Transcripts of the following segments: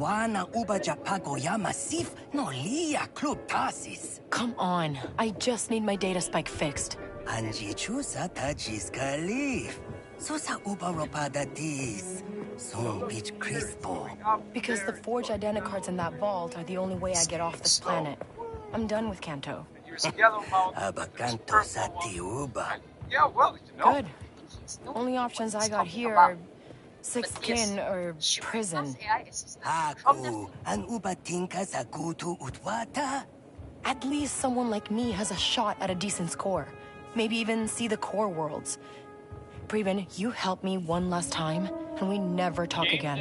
Wana ubaja pagoyama sif no lia klub tasis. Come on, I just need my data spike fixed. Anji chusa tajis kalif. Susa uba ropada dis. Son pitch crispo. Because the forged identicards in that vault are the only way I get off this planet. I'm done with Kanto. Abakanto sati uba. Good. Only options I got here are sixth kin or prison. Haku, an uba tinka sa kutu utwata? At least someone like me has a shot at a decent score. Maybe even see the core worlds. Preben, you help me one last time, and we never talk again.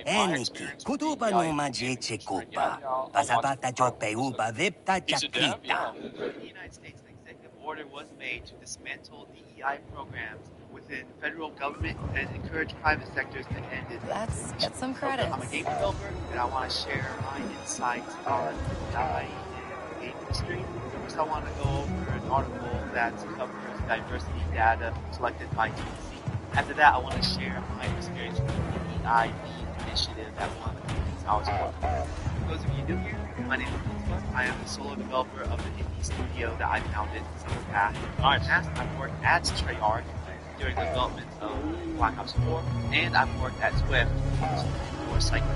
Eniki, kutuba no majeche kupa. Pasabata jope uba vipta jakita. The United States executive order was made to dismantle DEI programs within federal government and encourage private sectors to end it. Let's get some credits. I'm a game developer, and I want to share my insights on DEI in the game industry. First, I want to go over an article that covers diversity data collected by GDC. After that, I want to share my experience with the DEI initiative at one of the companies I was working with. For those of you new here, my name is Christopher. I am the solo developer of the indie studio that I founded in Summer Path. In the past, I've worked at Treyarch during the development of Black Ops 4, and I've worked at Swift for Cycling.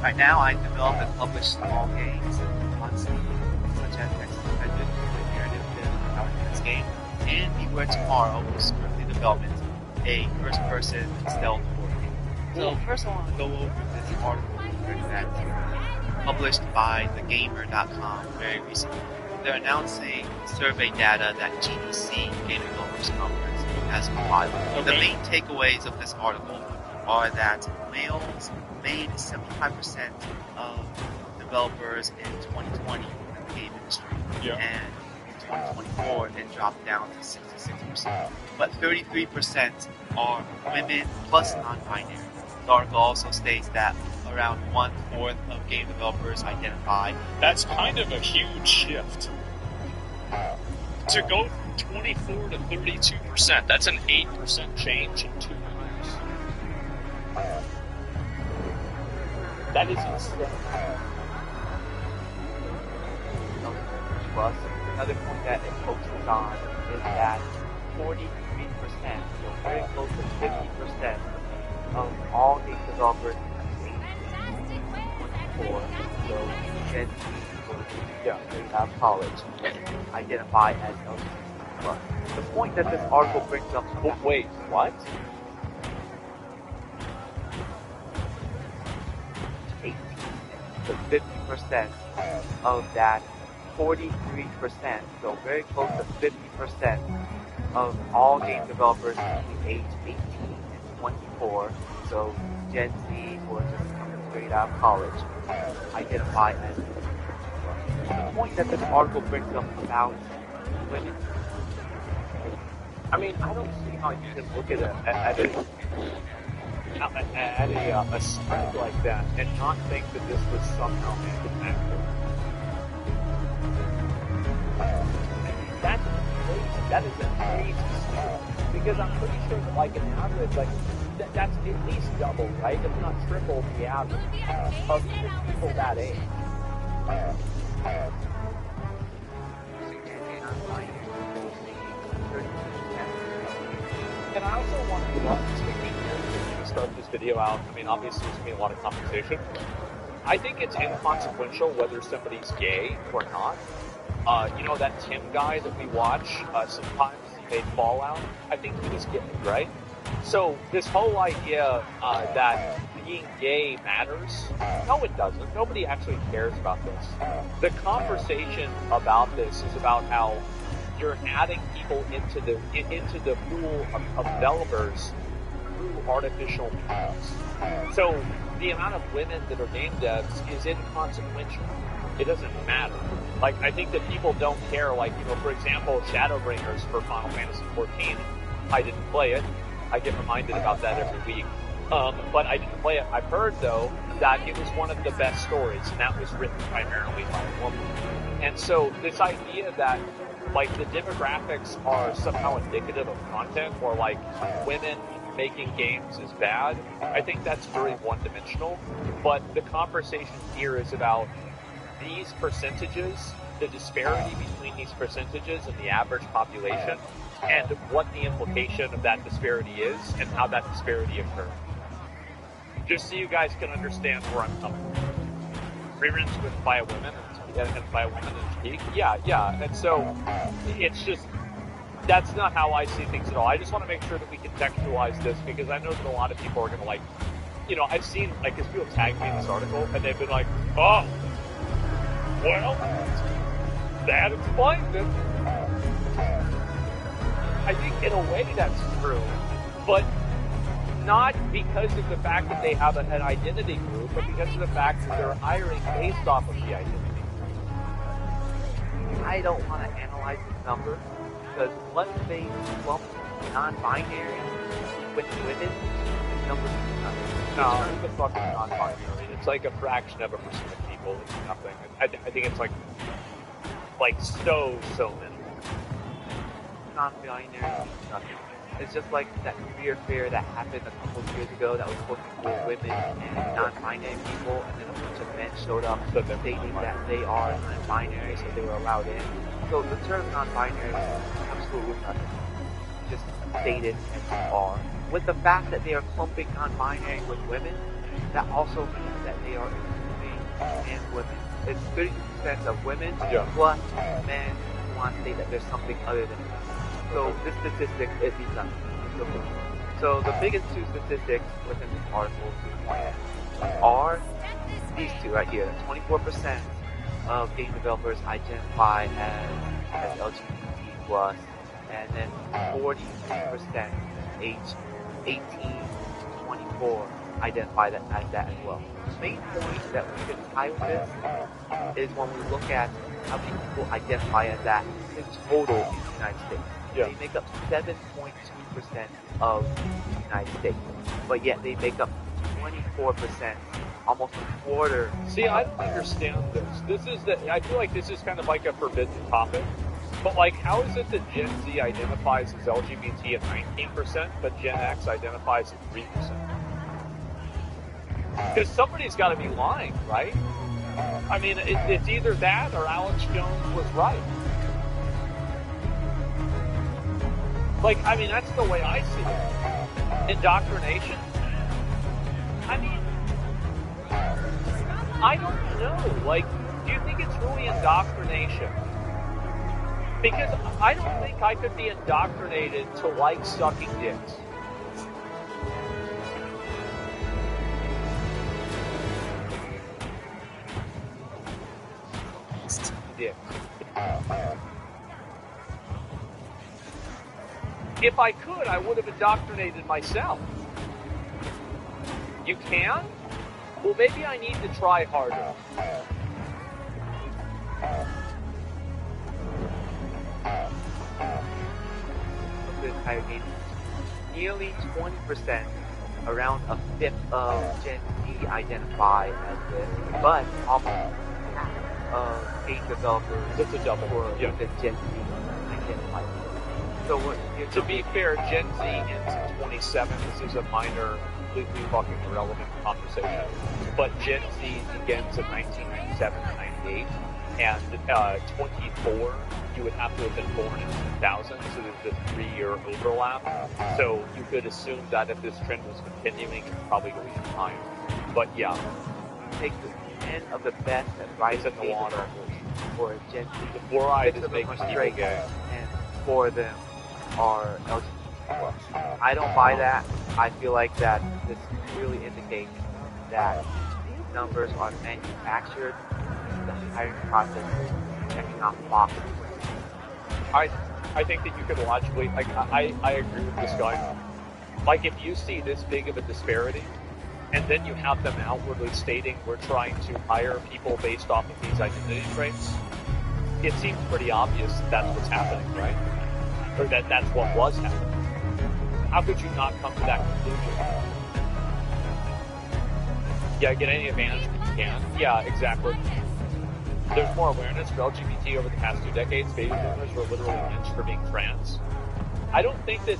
Right now, I develop and publish small games on Steam, such as Extended Narrative This game, and Beware Tomorrow, which is currently in development, a first-person stealth horror game. So first, I want to go over this article that's published by thegamer.com very recently. They're announcing survey data that GDC Game Developers Conference has compiled. Okay. The main takeaways of this article are that males made 75% of developers in 2020 in the game industry, and in 2024 it dropped down to 66%. But 33% are women plus non-binary. The article also states that around 1/4 of game developers identify. That's kind of a huge shift. To go from 24 to 32%, that's an 8% change in 2 years. That is insane. Another point that it focuses on is that 43%, so very close to 50% of all game developers for so Gen Z straight out of college identify as LGBT+. The point that this article brings up. Wait, what? 18 to 50% of that 43%, so very close to 50% of all game developers between age 18 and 24, so Gen Z or just coming straight out of college, identify as the point that this article brings up about women. I mean, I don't see how you can look at a spread like that and not think that this was somehow manufactured. That's crazy. That is a crazy stat. Because I'm pretty sure that, like, an average, like, that's at least double, right? If not triple the average of even people that age. And I also want to start this video out. I mean, obviously, there's going to be a lot of conversation. I think it's inconsequential whether somebody's gay or not. You know, that Tim guy that we watch, sometimes he made Fallout, I think he was gay, right? So this whole idea that being gay matters, no, it doesn't. Nobody actually cares about this. The conversation about this is about how you're adding people into the pool of developers through artificial means. So the amount of women that are game devs is inconsequential. It doesn't matter. Like, I think that people don't care. Like, you know, for example, Shadowbringers for Final Fantasy XIV. I didn't play it. I get reminded about that every week. But I didn't play it. I've heard, though, that it was one of the best stories, and that was written primarily by a woman. And so this idea that, like, the demographics are somehow indicative of content, or, like, women making games is bad, I think that's very one-dimensional. But the conversation here is about these percentages, the disparity between these percentages and the average population, and what the implication of that disparity is, and how that disparity occurs. Just so you guys can understand where I'm coming from. Reruns with by a woman and by a woman in peak. Yeah. And so it's just, that's not how I see things at all. I just want to make sure that we contextualize this, because I know that a lot of people are going to like, you know, I've seen, like, because people tag me in this article, and they've been like, oh, well, that explains it. I think in a way that's true, but not because of the fact that they have an identity group, but because of the fact that they're hiring based off of the identity. I don't want to analyze this number, because once they lump non-binary with women, the numbers are nothing. No, it's a fucking non-binary. It's like a fraction of a percent of people. It's nothing. I think it's like so many. Non-binary means nothing. It's just like that career fair that happened a couple of years ago that was looking for women and non-binary people, and then a bunch of men showed up stating that they are non-binary, so they were allowed in. So the term non-binary is absolutely nothing. Just stated as they are. With the fact that they are clumping non-binary with women, that also means that they are including men and women. It's 30% of women plus men who want to say that there's something other than men. So this statistic is nothing. So the biggest two statistics within this article are these two right here. 24% of game developers identify as LGBT+, and then 40% age 18 to 24 identify that as that as well. The main point that we can tie with this is when we look at how many people identify as that in total in the United States. They make up 7.2% of the United States, but yet they make up 24%, almost a quarter. See, I don't understand this. I feel like this is kind of like a forbidden topic. But like, how is it that Gen Z identifies as LGBT at 19%, but Gen X identifies at 3%? Because somebody's got to be lying, right? I mean, it's either that or Alex Jones was right. Like, I mean, that's the way I see it. Indoctrination? I mean, I don't know. Like, do you think it's really indoctrination? Because I don't think I could be indoctrinated to like sucking dicks. Dick. If I could, I would have indoctrinated myself. You can? Well, maybe I need to try harder. The entire game. Nearly 20%, around a fifth of Gen Z identify as this, but almost half of game developers It's a double. within Gen Z identify as this. So to be fair, Gen Z ends at 27. This is a minor, completely fucking irrelevant conversation. But Gen Z begins at 1997 to 98. And 24, you would have to have been born in 2000, so there's a 3-year overlap. So you could assume that if this trend was continuing, it's probably going to be higher. But yeah. Take the 10 of the best at rising in the water for Gen Z. The fluoride 6 is of them making are people straight, gay. and 4 of them are LGBT+. I don't buy that. I feel like that this really indicates that these numbers are manufactured. The hiring process is checking off boxes. I think that you could logically, like, I agree with this guy. Like, if you see this big of a disparity, and then you have them outwardly stating we're trying to hire people based off of these identity traits, it seems pretty obvious that that's what's happening, right? Or that's what was happening. How could you not come to that conclusion? Yeah, get any advantage that you can. Yeah, exactly. There's more awareness for LGBT over the past 2 decades. Baby boomers were literally lynched for being trans. I don't think that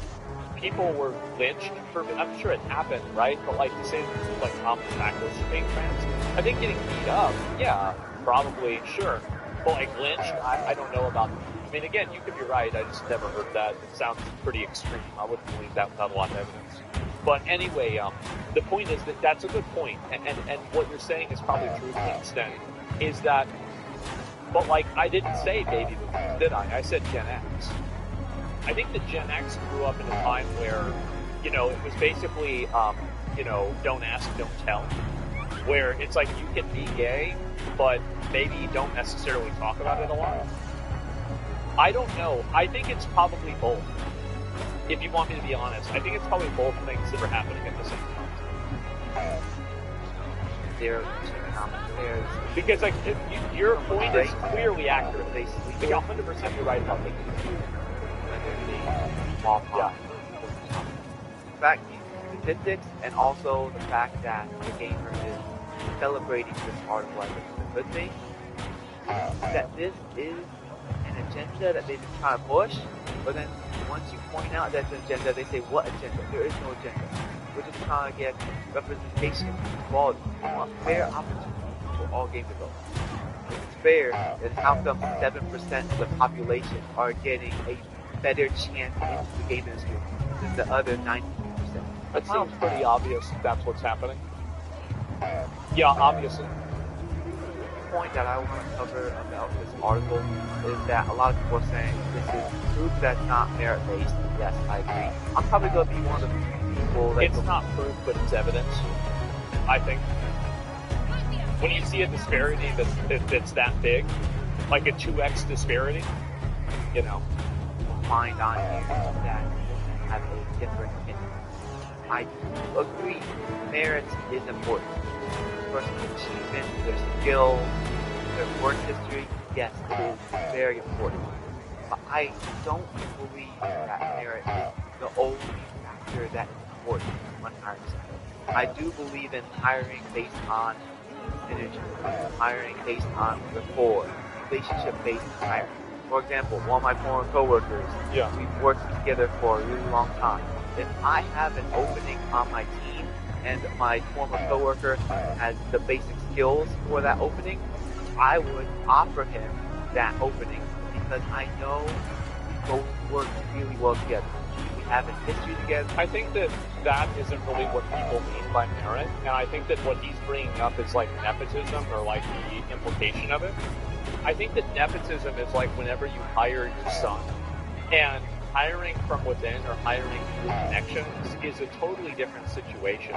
people were lynched for, I'm sure it happened, right? But like, to say this is like common practice for being trans, I think getting beat up, yeah, probably, sure. But like lynched, I don't know about. I mean, again, you could be right. I just never heard that. It sounds pretty extreme. I wouldn't believe that without a lot of evidence. But anyway, the point is that that's a good point, and what you're saying is probably true to an extent. Is that, but like, I didn't say baby boomers, did I? I said Gen X. I think that Gen X grew up in a time where, you know, it was basically, you know, don't ask, don't tell. Where it's like you can be gay, but maybe don't necessarily talk about it a lot. I don't know. I think it's probably both. If you want me to be honest, I think it's probably both things that are happening at the same time. Because like your point is clearly accurate. Like 100% you're right about thinking. Yeah. In fact, the statistics and also the fact that the gamer is celebrating this article as a good thing, that this is an agenda that they've been trying to push, but then once you point out that agenda, they say, what agenda? There is no agenda. We're just trying to get representation, equality. We want fair opportunity for all game developers. If it's fair, then how come 7% of the population are getting a better chance into the game industry than the other 93%? That sounds pretty obvious if that's what's happening. Yeah, obviously. The point that I want to cover about this article is that a lot of people are saying this is proof that's not merit-based. Yes, I agree. I'm probably going to be one of the few people that... It's not proof, but it's evidence, I think. When you see a disparity that's that big, like a 2x disparity, you know. Find on here that have a different opinion. I do agree, merit is important. Personal achievement, their skills, their work history, yes, it is very important. But I don't believe that merit is the only factor that is important when hiring someone. I do believe in hiring based on synergy, hiring based on rapport, relationship-based hiring. For example, one of my former coworkers, we've worked together for a really long time. If I have an opening on my team and my former coworker has the basic skills for that opening, I would offer him that opening because I know we both work really well together. We have a history together. I think that isn't really what people mean by merit, and I think that what he's bringing up is like nepotism or like the implication of it. I think that nepotism is like whenever you hire your son, and hiring from within or hiring through connections is a totally different situation.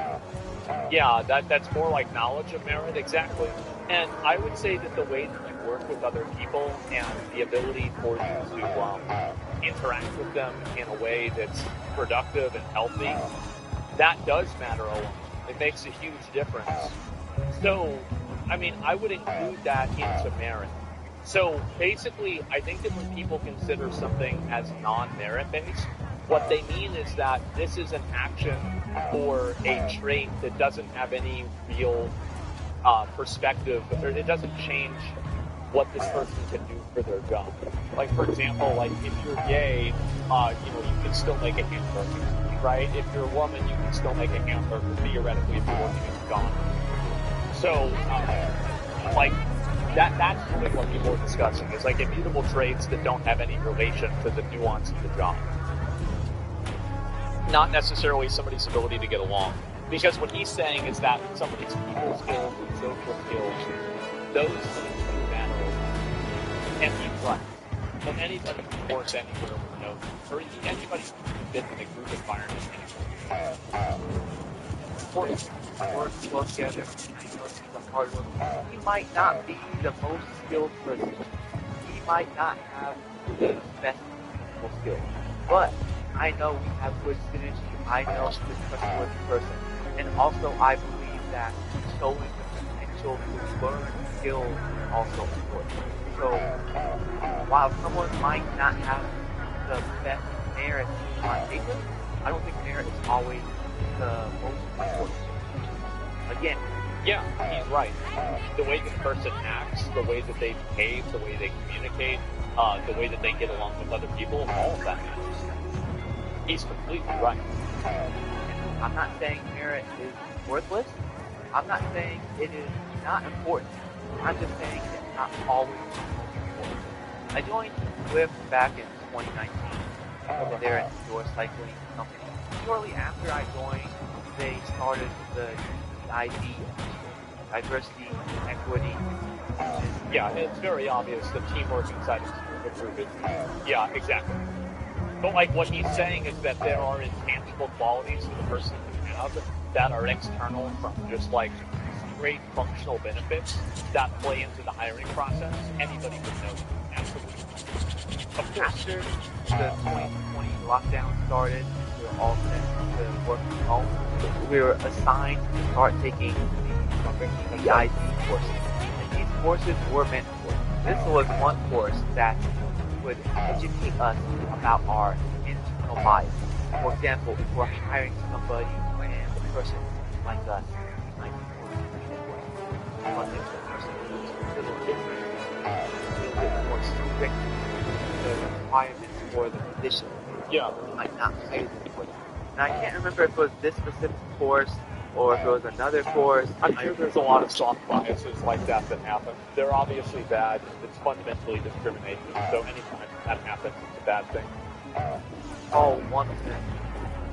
Yeah, that's more like knowledge of merit, exactly. And I would say that the way that you work with other people and the ability for you to interact with them in a way that's productive and healthy, that does matter a lot. It makes a huge difference. So, I mean, I would include that into merit. So basically, I think that when people consider something as non-merit based, what they mean is that this is an action or a trait that doesn't have any real perspective, or it doesn't change what this person can do for their job. Like, for example, like if you're gay, you can still make a hamburger, right? If you're a woman, you can still make a hamburger, theoretically, if you're working in Ghana. So, that's really what people are discussing, is like immutable traits that don't have any relation to the nuance of the job. Not necessarily somebody's ability to get along. Because what he's saying is that somebody's people skills and social skills, those things do matter. And he's right. And anybody who works anywhere will know, or anybody who's been in a group environment anywhere. Work well together. Hard work. He might not be the most skilled person. He might not have the best technical skills. But I know we have good synergy. I know he's a trustworthy person. And also I believe that showing the potential to learn skills is also important. So while someone might not have the best merit on paper, I don't think merit is always the most important. Again, yeah, he's right. The way the person acts, the way that they behave, the way they communicate, the way that they get along with other people, all of that matters. He's completely right. I'm not saying merit is worthless. I'm not saying it is not important. I'm just saying it's not always important. I joined Swift back in 2019. They're an indoor cycling company. Shortly after I joined, they started the DID, diversity, equity. Yeah, it's very obvious the teamwork inside of the group is. Yeah, exactly. But like what he's saying is that there are intangible qualities that the person can have that are external from just like great functional benefits that play into the hiring process. Anybody would know that. Absolutely. Of course. After the 2020 lockdown started, we were all sent to work from home. We were assigned to start taking the ID courses. And these courses were mandatory. This was one course that would educate us about our internal bias. For example, if we're hiring somebody and the person is like us, we might be but if the person is a little different, a little bit more strict the requirements for the position, we might not hire them for that. Now I can't remember if it was this specific course or if it was another course. I'm sure there's a lot of soft biases like that happen. They're obviously bad. It's fundamentally discrimination. So anytime that happens, it's a bad thing. One thing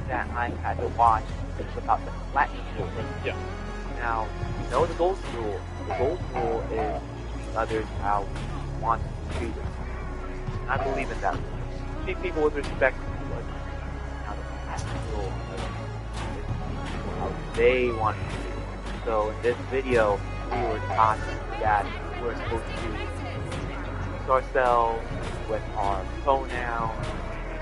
that I had to watch was about the flattening rule. Yeah. Now, you know the golden rule. The golden rule is treating others how we want to be treated. I believe in that rule. Treat people with respect. Now the flattening rule is how they want to be treated. So in this video, we were taught that we're supposed to introduce ourselves with our pronouns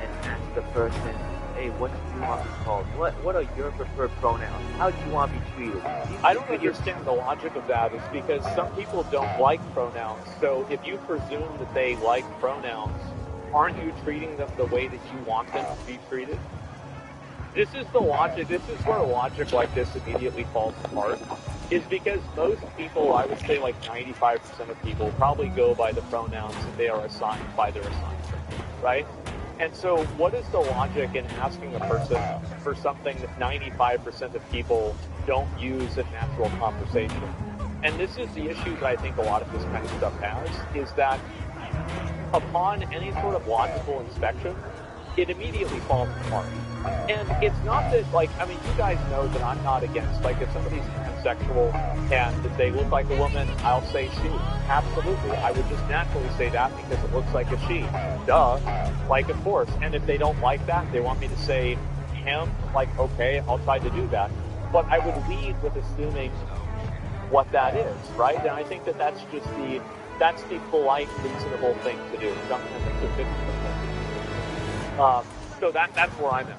and ask the person, hey, what do you want to be called? What are your preferred pronouns? How do you want to be treated? I don't understand the logic of that. Is because some people don't like pronouns. So if you presume that they like pronouns, aren't you treating them the way that you want them to be treated? This is the logic. This is where logic like this immediately falls apart. Is because most people, I would say like 95% of people, probably go by the pronouns that they are assigned by their assignment, right? And so what is the logic in asking a person for something that 95% of people don't use in natural conversation? And this is the issue that I think a lot of this kind of stuff has, is that upon any sort of logical inspection, it immediately falls apart. And it's not that, like, I mean, you guys know that I'm not against, like, if somebody's transsexual and they look like a woman, I'll say she. Absolutely. I would just naturally say that because it looks like a she. Duh. Like, of course. And if they don't like that, they want me to say him, like, okay, I'll try to do that. But I would lead with assuming what that is, right? And I think that that's just that's the polite, reasonable thing to do. So that's where I'm at.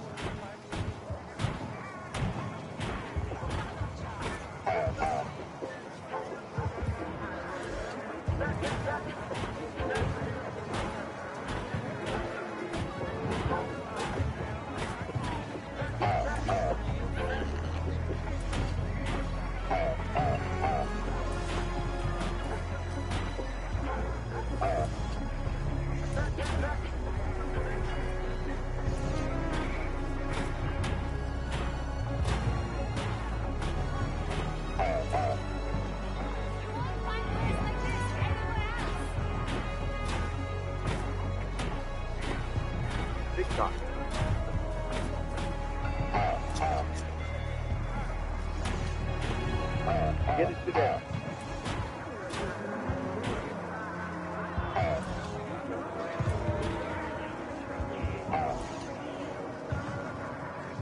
Get it today.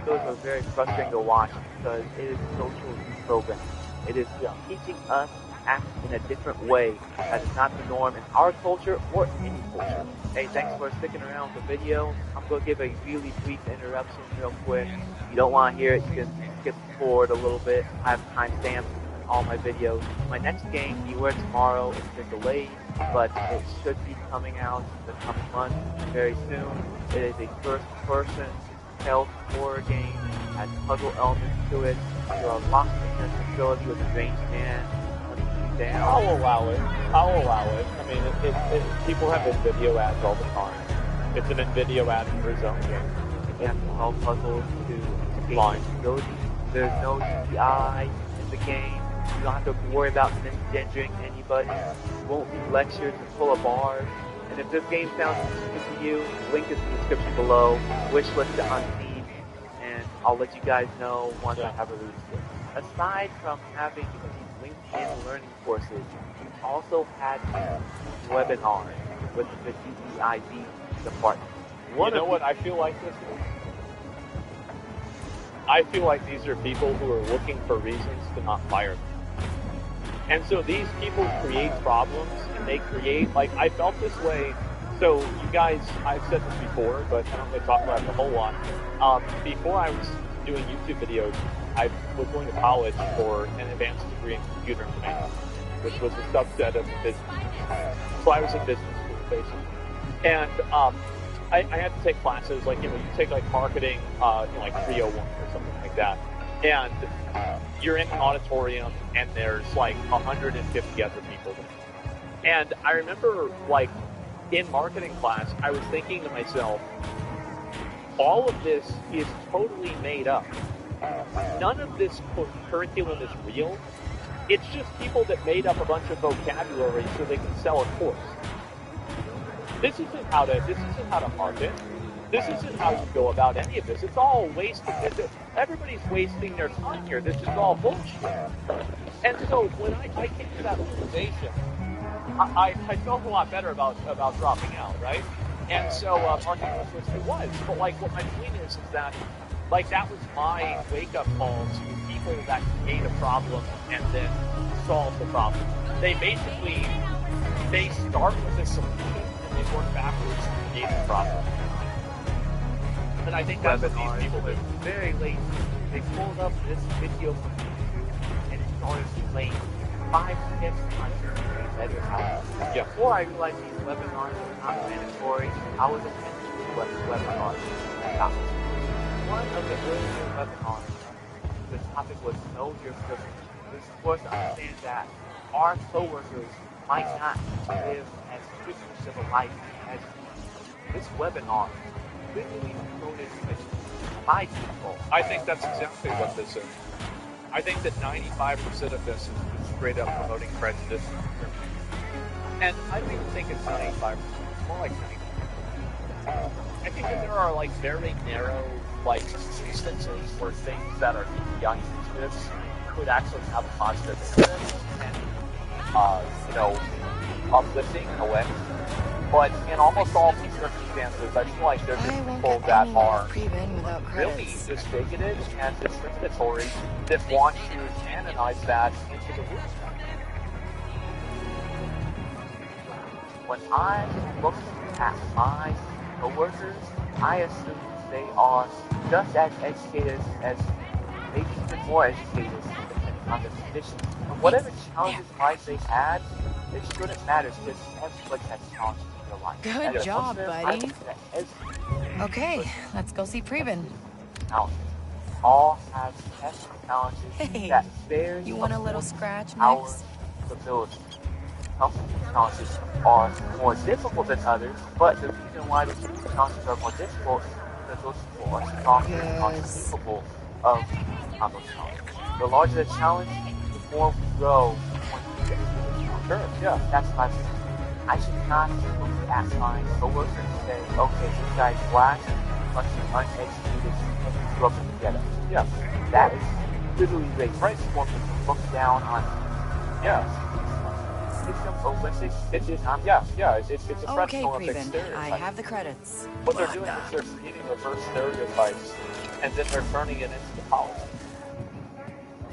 Those are very frustrating to watch because it is social reprogramming. It is teaching us to act in a different way that is not the norm in our culture or any culture. Hey, thanks for sticking around with the video. I'm going to give a really brief interruption real quick. If you don't want to hear it, you can skip forward a little bit. I have timestamps in all my videos. My next game, Beware Tomorrow, has been delayed, but it should be coming out in the coming months very soon. It is a first-person stealth horror game, has puzzle elements to it. You are locked in a facility with a strange man hunting you down. I'll allow it. I mean, people have video ads all the time. It's an video ad for his own game. you have to solve puzzles to gain ability. There's no UI in the game. You don't have to worry about gendering anybody. You won't be lectured to pull a bar. And if this game sounds interesting to you, link is in the description below. Wishlist it on Steam, and I'll let you guys know once I have released it. Aside from having these LinkedIn learning courses, you also had webinars with the DEIB department. You know what I feel like this is? I feel like these are people who are looking for reasons to not fire them. And so these people create problems, and they create, like, I felt this way. So you guys, I've said this before, but I'm going to talk about it a whole lot. Before I was doing YouTube videos, I was going to college for an advanced degree in computer information, which was a subset of business. So I was in business school, basically. And I had to take classes, like, you take like marketing, like 301 or something like that. And you're in an auditorium, and there's like 150 other people there. And I remember, like, in marketing class, I was thinking to myself, all of this is totally made up. None of this curriculum is real. It's just people that made up a bunch of vocabulary so they can sell a course. This isn't how to market. This isn't how you go about any of this. It's all wasted. Everybody's wasting their time here. This is all bullshit. And so when I came to that realization, I felt a lot better about dropping out, right? And so marketing was. But like, what my point is that, like, that was my wake-up call to people that create a problem and then solve the problem. They start with a solution and they work backwards to create a problem. And I think that's what these people do. Very lazy. They pulled up this video from YouTube and it started playing 5 steps on your better house. Yeah. Before I realized these webinars were not mandatory, I was attending webinars. One of the earlier webinars, the topic was Know Your Privilege. This is for us to understand that our coworkers might not live as privileged of a life as we. This webinar literally promoted by people. I think that's exactly what this is. I think that 95% of this is just straight up promoting prejudice. And I don't even think it's 95%. It's more like 90%. I think that there are, like, very narrow, like, instances where things that are young into this could actually have a positive influence and, uplifting in a way. But in almost all these circumstances, I feel like there's people that are really just bigoted and discriminatory that want to canonize that into the root. When I look at my coworkers, I assume they are just as educated as, maybe even more educated, depending on the condition. And whatever challenges might they had, it shouldn't matter because everybody has challenges in their life. Good job, buddy. Okay, let's go see Preben. All have tests and challenges that vary. You want a little scratch our next? ability. Some challenges are more difficult than others, but the reason why the challenges are more difficult is because those people are stronger and are capable of those challenges. The larger the challenge, the more we grow when we get to the challenge. Sure, yeah. That's my opinion. I should not look at my coworkers and say, okay, this guy's black, must be uneducated, and he grew up in the ghetto. Yeah. That is literally racist. Right. For me to look down on. Yeah. It's a French Okay, Olympic Preben, stereotype. I have the credits. What they're doing is they're creating reverse stereotypes, and then they're turning it into the politics.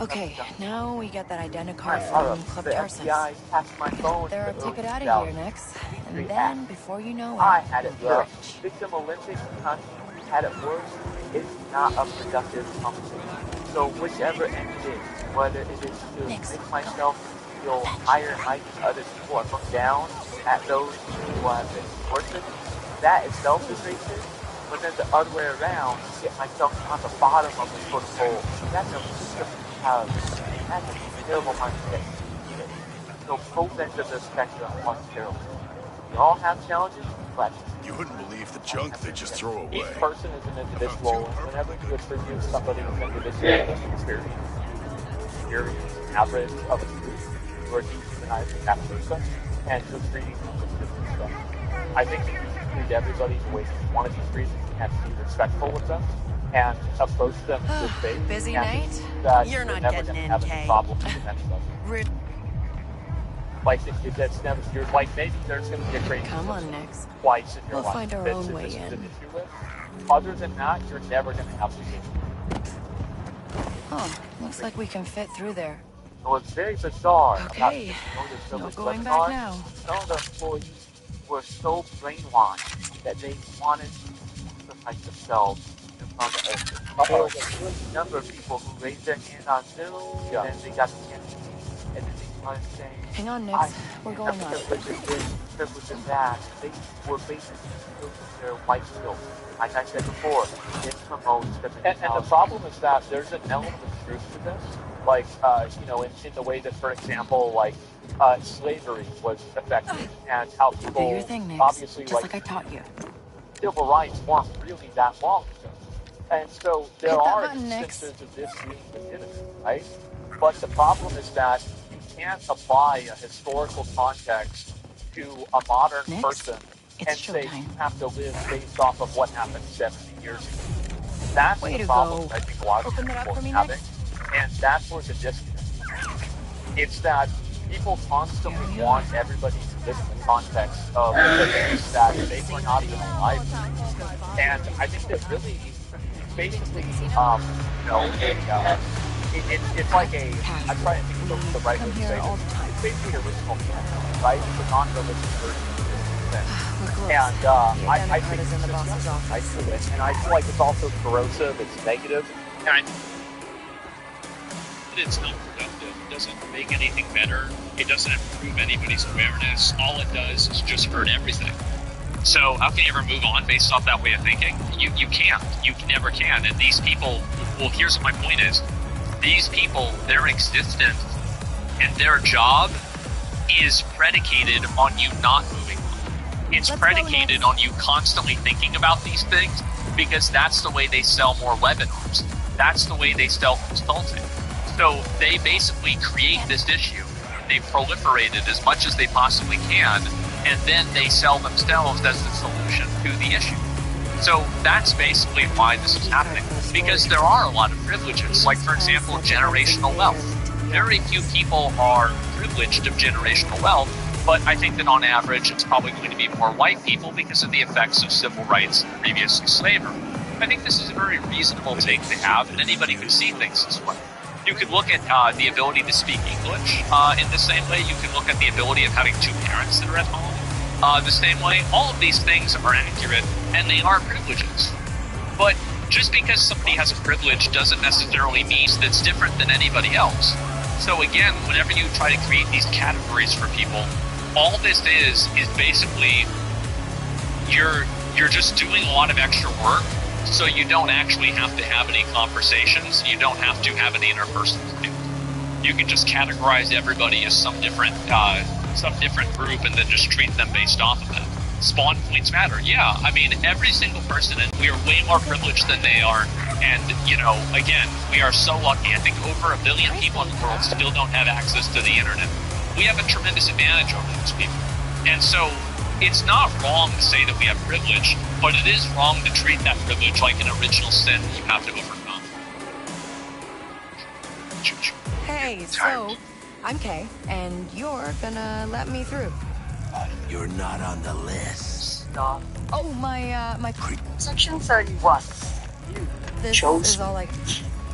Okay, now we get that identi card Alright, from Club the Tarsus. FBI passed my phone. They're a to ticket out early of here 2000s. next, and then before you know I it, had it you'll be rough. rich. Victim Olympics country had it worse. It's not a productive competition. So whichever end it is, whether it is to make myself feel higher height than other people or look down at those who have been worshiped, that is selfish racist. But then the other way around, get myself on the bottom of the football. That's a mentality. That's a terrible mindset. So both ends of the spectrum are terrible. We all have challenges. Right. You wouldn't believe the junk they just throw away. Each person is an individual, and whenever you attribute somebody's individual experience, average of a group, you are dehumanizing that person, and you're treating them with disrespect. I think that you should treat everybody the way you want to be treated, and be respectful with them, and approach them with faith. Busy and night? That You're not never getting going to in, have Kay. any problems with anybody. Rude. Like, that's never, you're like, maybe there's going to be a crazy Come on, person Nix. twice in your We'll life. find our that own this way is in. an issue with. Other than that, you're never going to have the issue. Oh, looks like we can fit through there. It was very bizarre. Okay, no going back now. Some of the employees were so brainwashed that they wanted to sacrifice themselves in front of us. There was a good number of people who raised their hand on Zoom, and then they got the chance to speak, and then they started saying, Hang on, Nix. We're going on. privilege of that. They were basically using their white skills. Like I said before, it promotes the and the problem is that there's an element of truth to this. Like, in the way that, for example, like, slavery was affected, and how people Do your thing, Nix. obviously, Just like I taught you. civil rights weren't really that long ago. And so there Hit that are button, Nix. instances of this being legitimate, right? But the problem is that you can't apply a historical context to a modern Nix, person it's and say showtime. you have to live based off of what happened 70 years ago. That's Way the to problem go. I think a lot of Open it up people for are me, having. Nix. And that's where the disconnect is. It's that people constantly Yeah. want everybody to live in the context of things that they were not even alive to. And I think that really, it's basically, it's like a, I'm trying to think of the right way to say all this. the time. It's basically original canon, right? It's a non-religious version of this thing. We're close. And The I identity think card is in the boss's office. I do it, and I feel like it's also corrosive, it's negative, and I it's not productive. It doesn't make anything better. It doesn't improve anybody's awareness. All it does is just hurt everything. So how can you ever move on based off that way of thinking? You can't. You never can. And these people, well, here's what my point is. These people, their existence and their job is predicated on you not moving on. It's predicated on you constantly thinking about these things because that's the way they sell more webinars. That's the way they sell consulting. So they basically create this issue. They proliferate it as much as they possibly can, and then they sell themselves as the solution to the issue. So that's basically why this is happening. Because there are a lot of privileges, like, for example, generational wealth. Very few people are privileged of generational wealth, but I think that on average it's probably going to be more white people because of the effects of civil rights and previously slavery. I think this is a very reasonable take to have, and anybody can see things this way. You could look at the ability to speak English in the same way. You can look at the ability of having two parents that are at home the same way. All of these things are accurate, and they are privileges. But just because somebody has a privilege doesn't necessarily mean that it's different than anybody else. So again, whenever you try to create these categories for people, all this is basically you're just doing a lot of extra work. So you don't actually have to have any conversations. You don't have to have any interpersonal things. You can just categorize everybody as some different group and then just treat them based off of that. Spawn points matter. Yeah, I mean, every single person, and we are way more privileged than they are. And, again, we are so lucky. I think over 1 billion people in the world still don't have access to the internet. We have a tremendous advantage over those people. And so it's not wrong to say that we have privilege, but it is wrong to treat that privilege like an original sin you have to overcome. Hey, so I'm Kay, and you're gonna let me through. You're not on the list. Stop. Oh, my Section 31. this chose is all like.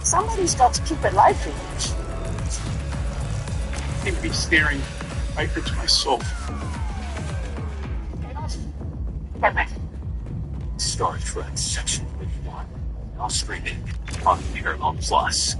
Somebody's got to keep it lively. Seem to be staring right into my soul. Damn it. Star Trek Section 51. Now streaming on Paramount Plus.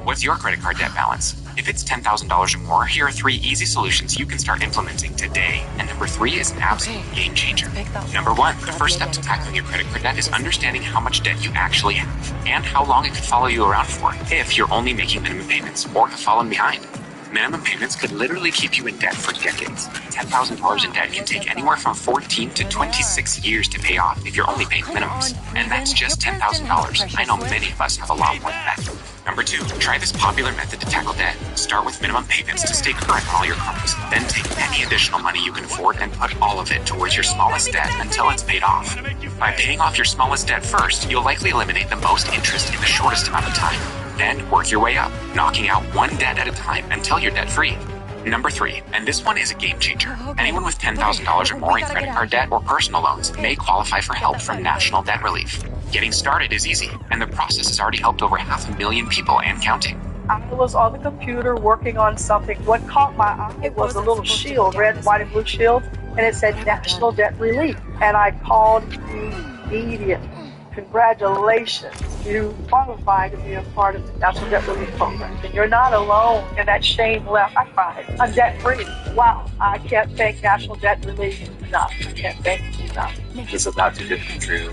What's your credit card debt balance? If it's $10,000 or more, here are 3 easy solutions you can start implementing today. And number 3 is an absolute game changer. Number 1, the first step to tackling your credit card debt is understanding how much debt you actually have and how long it could follow you around for if you're only making minimum payments or have fallen behind. Minimum payments could literally keep you in debt for decades. $10,000 in debt can take anywhere from 14 to 26 years to pay off if you're only paying minimums. And that's just $10,000. I know many of us have a lot more than that. Number 2, try this popular method to tackle debt. Start with minimum payments to stay current on all your cards. Then take any additional money you can afford and put all of it towards your smallest debt until it's paid off. By paying off your smallest debt first, you'll likely eliminate the most interest in the shortest amount of time. Then work your way up, knocking out one debt at a time until you're debt-free. Number 3, and this one is a game changer. Anyone with $10,000 or more in credit card debt or personal loans may qualify for help from National Debt Relief. Getting started is easy, and the process has already helped over 500,000 people and counting. I was on the computer working on something. What caught my eye was a little shield, red, white, and blue shield, and it said National Debt Relief. And I called immediately. Congratulations, you qualify to be a part of the National Debt Relief Program. And you're not alone, and that shame left. I cried. I'm debt-free. Wow, I can't thank National Debt Relief enough. I can't thank you enough. This is not too good to be true.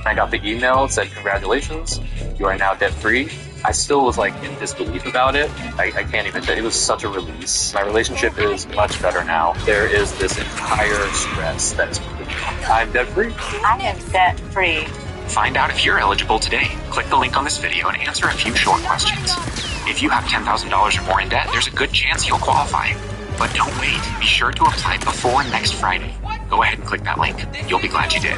I got the email, it said, congratulations, you are now debt-free. I still was like in disbelief about it. I can't even say it was such a release. My relationship is much better now. There is this entire stress that's I'm debt-free. I am debt-free. Find out if you're eligible today. Click the link on this video and answer a few short questions. If you have $10,000 or more in debt, there's a good chance you'll qualify. But don't wait. Be sure to apply before next Friday. Go ahead and click that link. You'll be glad you did.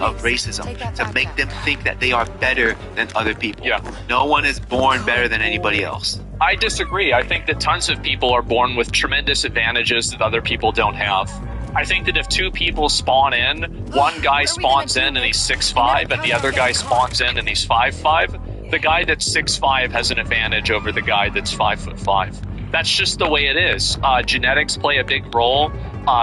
Of racism to make them think that they are better than other people. Yeah. No one is born better than anybody else. I disagree. I think that tons of people are born with tremendous advantages that other people don't have. I think that if two people spawn in, one guy spawns in and he's 6'5", and the other guy spawns in and he's 5'5", the guy that's 6'5" has an advantage over the guy that's 5'5". That's just the way it is. Genetics play a big role.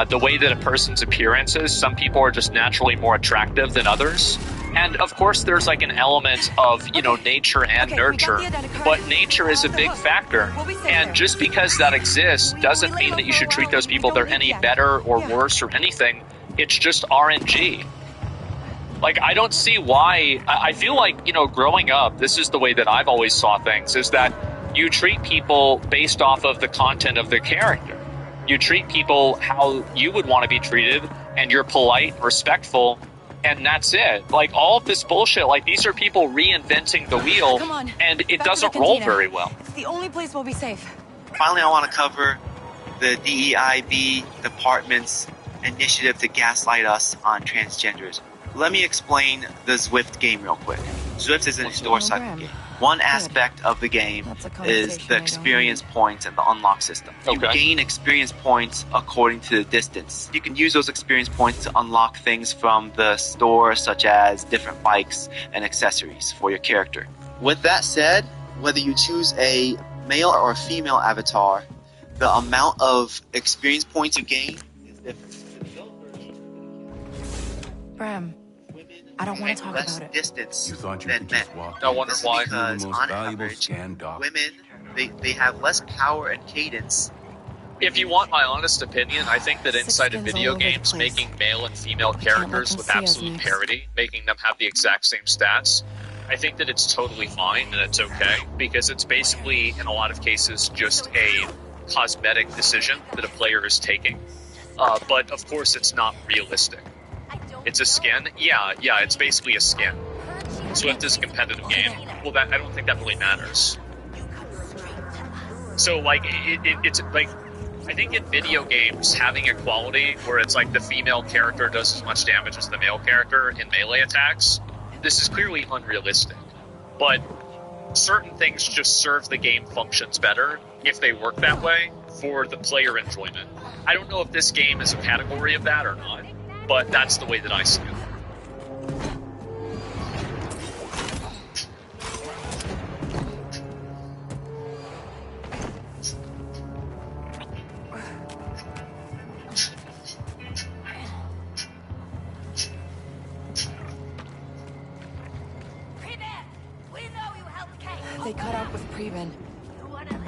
The way that a person's appearance is, some people are just naturally more attractive than others. And of course there's like an element of, nature and nurture, but nature is a big factor. And just because that exists doesn't mean that you should treat those people they're any better or worse or anything. It's just RNG. Like, I don't see why. I feel like, growing up, this is the way that I've always saw things, is that you treat people based off of the content of their character. You treat people how you would want to be treated, and you're polite and respectful, and that's it. Like, all of this bullshit, like, these are people reinventing the wheel, and it doesn't roll very well. It's the only place we'll be safe. Finally, I want to cover the DEIB department's initiative to gaslight us on transgenders. Let me explain the Zwift game real quick. Zwift is an indoor cycle game. One aspect of the game is the experience points and the unlock system. You gain experience points according to the distance. You can use those experience points to unlock things from the store, such as different bikes and accessories for your character. With that said, whether you choose a male or a female avatar, the amount of experience points you gain is different. Bram, I don't want to talk less about it. distance You thought you than could men. just walk I wonder This is why. because The most on valuable average, scan doc. women they have less power and cadence. If you want my honest opinion, I think that inside of Six video skins all over the games, place. making male and female can't let characters them with see us absolute next. parity, making them have the exact same stats, I think that it's totally fine and it's okay, because it's basically, in a lot of cases, just a cosmetic decision that a player is taking. But of course, it's not realistic. It's a skin? Yeah, it's basically a skin. Swift is a competitive game. Well, I don't think that really matters. So, like, it's like, I think in video games, having equality where it's like the female character does as much damage as the male character in melee attacks, this is clearly unrealistic. But certain things just serve the game functions better if they work that way for the player enjoyment. I don't know if this game is a category of that or not, but that's the way that I see it. They cut out with Preben.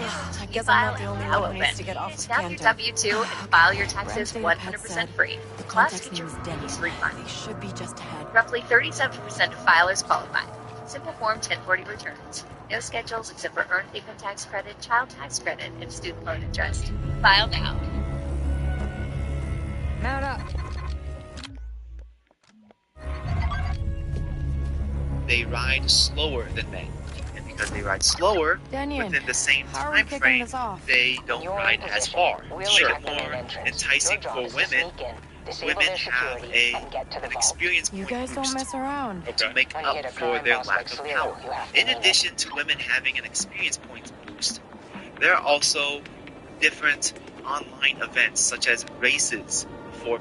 I You guess I'm file not the only now one who needs open. to get off the Snap your canter. W-2 and file your taxes Wednesday, the pet 100% said free. the Plus, contact get name your is Denny. refund. They should be just ahead. Roughly 37% of filers qualified. Simple Form 1040 returns. No schedules except for earned income tax credit, child tax credit, and student loan interest. File now. Mount up. They ride slower than men. And because they ride slower, Daniel, within the same how are we time kicking frame, this off? they don't ride as far. To make it more enticing for women, women have an experience You point guys don't boost mess around. to make up for their lack of power. In addition to women having an experience points boost, there are also different online events such as races for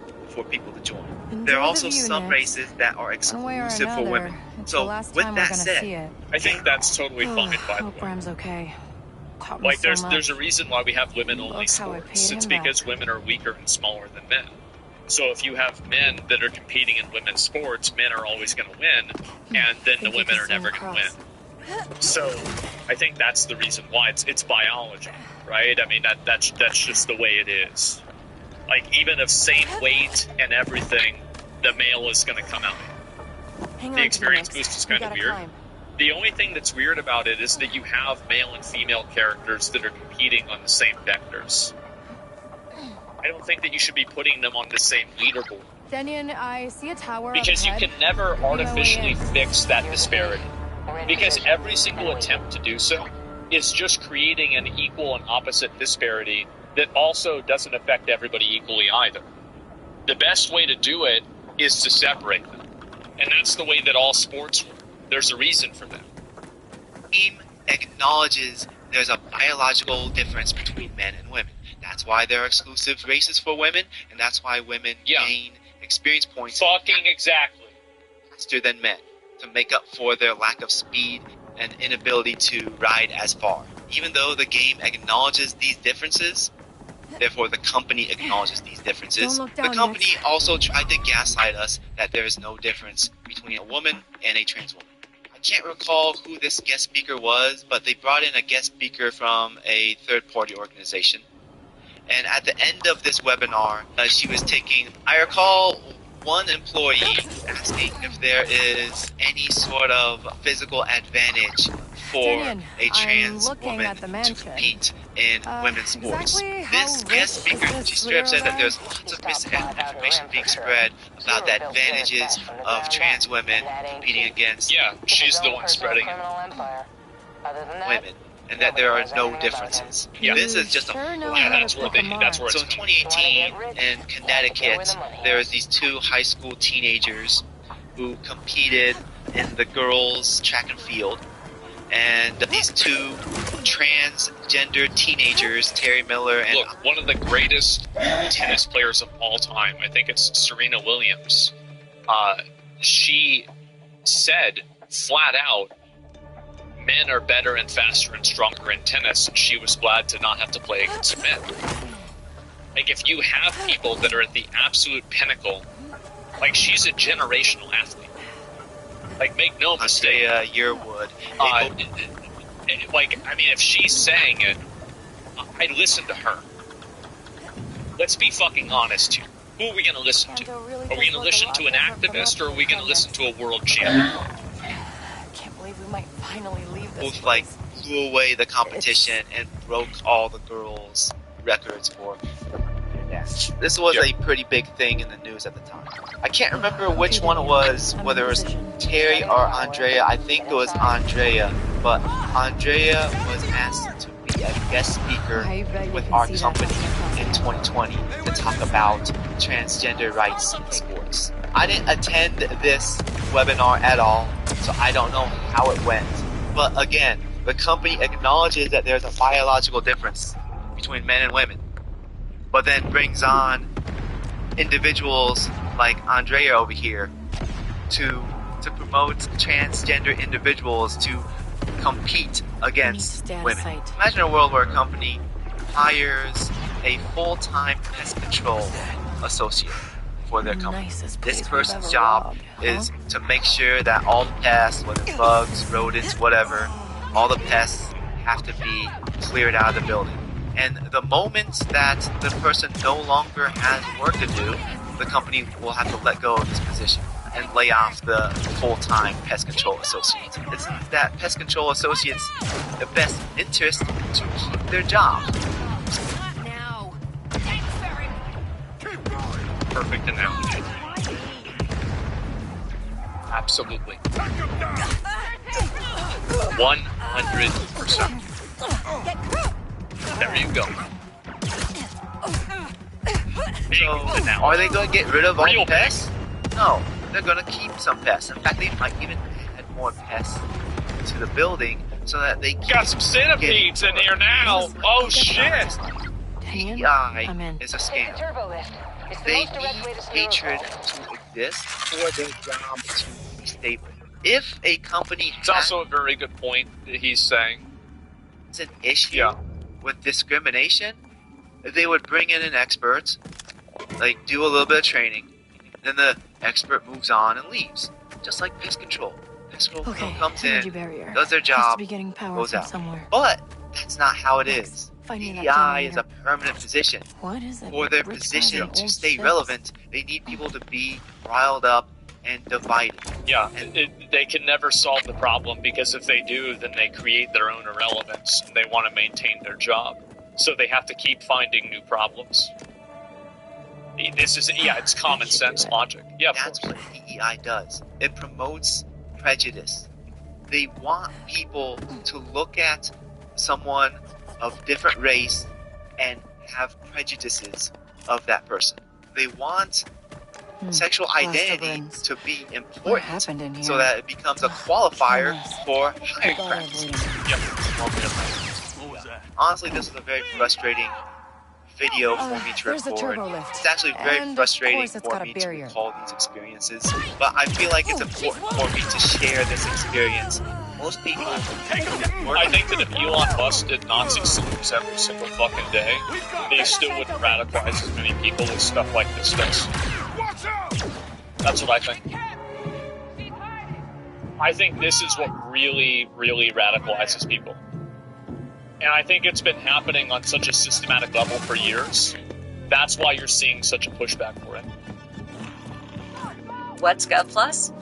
people to join. There are also some races that are exclusive for women. So with that said, I think that's totally fine, by the Hope way. Ram's okay. Taught me Like, so there's a much. reason why we have women-only Look how I sports. paid It's him because back. women are weaker and smaller than men. So if you have men that are competing in women's sports, men are always going to win, and then the women are never going to win. So I think that's the reason why. It's biology, right? I mean, that's just the way it is. Like, even if same weight and everything, the male is going to come out. The experience boost is kind of weird. The only thing that's weird about it is that you have male and female characters that are competing on the same vectors. I don't think that you should be putting them on the same leaderboard. Daniel, I see a tower Because you up can ahead. never artificially in. fix that disparity. Because every single attempt to do so is just creating an equal and opposite disparity that also doesn't affect everybody equally either. The best way to do it is to separate them. And that's the way that all sports work. There's a reason for that. team acknowledges there's a biological difference between men and women. That's why there are exclusive races for women, and that's why women gain experience points Fucking exactly. faster than men to make up for their lack of speed and inability to ride as far. Even though the game acknowledges these differences, therefore the company acknowledges these differences, Don't look the down, company Mitch. also tried to gaslight us that there is no difference between a woman and a trans woman. I can't recall who this guest speaker was, but they brought in a guest speaker from a third-party organization. And at the end of this webinar, she was taking, I recall one employee asking if there is any sort of physical advantage for Daniel, a trans I'm looking woman at the to mansion. compete in women's sports. exactly This how guest rich is speaker, this she straight up said that Lira there's lots of misinformation being spread about the advantages of trans women competing against She's the one spreading it. women, and that there are no differences. This is just a that's where it's So in 2018 in Connecticut, there was these two high school teenagers who competed in the girls' track and field. And these two transgender teenagers, Terry Miller and... Look, one of the greatest tennis players of all time, I think it's Serena Williams, she said flat out, men are better and faster and stronger in tennis. She was glad to not have to play against men. Like, if you have people that are at the absolute pinnacle, like, she's a generational athlete. Like, make no mistake. Yearwood. Like, I mean, if she's saying it, I'd listen to her. Let's be fucking honest here. Who are we going to listen to? Are we going to listen to an activist, or are we going to listen to a world champion? Can't believe we might finally leave this Both, like, blew away the competition and broke all the girls' records for... This was a pretty big thing in the news at the time. I can't remember which one it was, whether it was Terry or Andrea. I think it was Andrea, but Andrea was asked to be a guest speaker with our company in 2020 to talk about transgender rights in sports. I didn't attend this webinar at all, so I don't know how it went. But again, the company acknowledges that there's a biological difference between men and women, but then brings on individuals like Andrea over here to promote transgender individuals to compete against women. Imagine a world where a company hires a full-time pest control associate for their company. This person's job is to make sure that all the pests, whether bugs, rodents, whatever, all the pests have to be cleared out of the building. And the moment that the person no longer has work to do, the company will have to let go of this position and lay off the full-time pest control associates. It's that pest control associates' the best interest to keep their job. Now. Perfect analogy. Absolutely. 100%. There you go. So, are they going to get rid of all the pests? No, they're going to keep some pests. In fact, they might even add more pests to the building so that they got some centipedes in here now. Oh shit! DEI is a scam. They need hatred to exist for their job to be stable. If a company it's also a very good point that he's saying. It's an issue with discrimination. They would bring in an expert, like do a little bit of training, then the expert moves on and leaves, just like pest control. Pest control comes in, does their job, goes out. Somewhere. But that's not how it is. DEI is a permanent position. What is it? For their position to stay relevant, they need people to be riled up and divided. Yeah, they can never solve the problem because if they do, then they create their own irrelevance and they want to maintain their job. So they have to keep finding new problems. This is, it's common sense logic. Yeah, that's what DEI does. It promotes prejudice. They want people to look at someone of different race and have prejudices of that person. They want sexual identity to be important so that it becomes a qualifier for hiring practices. Honestly, this is a very frustrating video for me to record. It's actually very frustrating for me to recall these experiences, but I feel like it's important for me to share this experience. Most people I think that if Elon Musk did Nazi slurs every single fucking day, they still wouldn't radicalize as many people as stuff like this does. That's what I think. I think this is what really, really radicalizes people. And I think it's been happening on such a systematic level for years. That's why you're seeing such a pushback for it. What's GovPlus?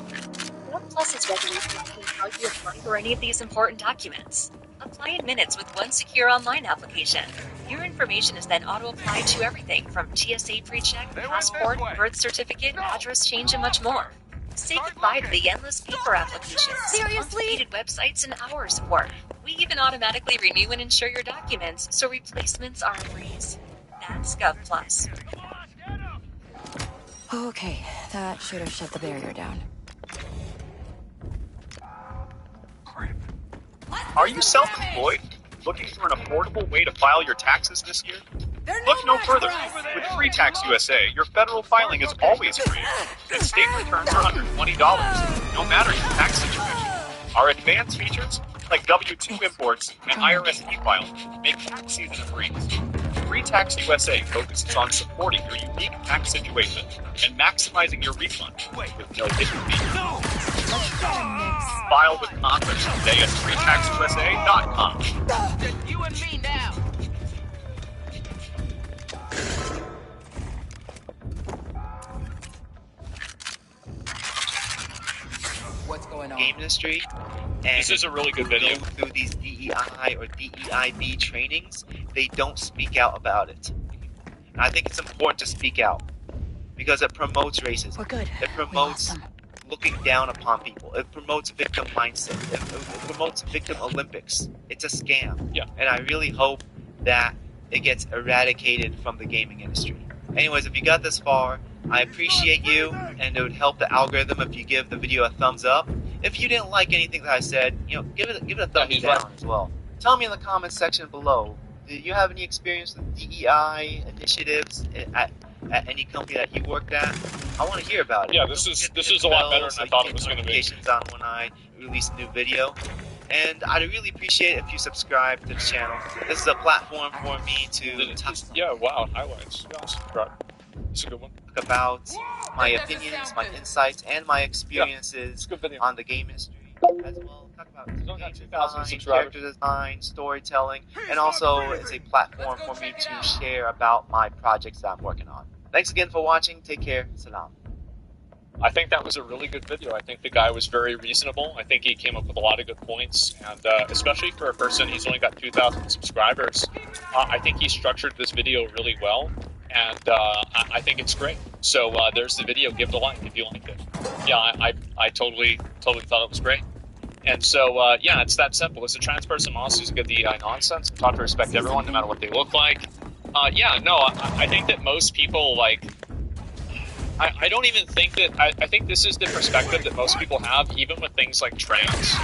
GovPlus is revolutionizing how you apply for any of these important documents. Apply in minutes with one secure online application. Your information is then auto-applied to everything from TSA pre-check, passport, birth certificate, address change, and much more. Say goodbye to the endless paper applications, complicated websites, and hours of work. We even automatically renew and insure your documents, so replacements are a breeze. That's GovPlus. Okay, that should have shut the barrier down. Are you self-employed? Looking for an affordable way to file your taxes this year? Look no further. With Free Tax USA, your federal filing is always free, and state returns are under $20, no matter your tax situation. Our advanced features, like W-2 imports and IRS e-filing, make tax season a breeze. Free Tax USA focuses on supporting your unique tax situation and maximizing your refund with no hidden fees. File with confidence today at freetaxusa.com. You and me now. What's going on? Game industry. And this is a really good video. Through these DEI or DEIB trainings, they don't speak out about it. And I think it's important to speak out because it promotes racism. We're good. It promotes looking down upon people. It promotes victim mindset. It promotes victim Olympics. It's a scam. Yeah. And I really hope that it gets eradicated from the gaming industry. Anyways, if you got this far, I appreciate you, and it would help the algorithm if you give the video a thumbs up. If you didn't like anything that I said, give it a thumbs down as well. Tell me in the comments section below, do you have any experience with DEI initiatives at any company that you worked at? I want to hear about it. Yeah, this is a lot better than I thought it was going to be. On when I release a new video. And I'd really appreciate it if you subscribe to the channel. This is a platform for me to talk highlights. Right. It's a good one. About my opinions, my insights, and my experiences on the game industry. as well. Talk about He's only game got 2,000 design, subscribers. character design, storytelling, and also it's a platform for me to share about my projects that I'm working on. Thanks again for watching. Take care. Salam. I think that was a really good video. I think the guy was very reasonable. I think he came up with a lot of good points, and especially for a person, he's only got 2,000 subscribers. I think he structured this video really well, and I think it's great. So there's the video. Give it a like if you liked it. Yeah, I totally thought it was great. And so, yeah, it's that simple. As a trans person, I'm also get the nonsense and taught to respect everyone, no matter what they look like. Yeah, no, I think that most people, like, I don't even think that, I think this is the perspective that most people have, even with things like trans,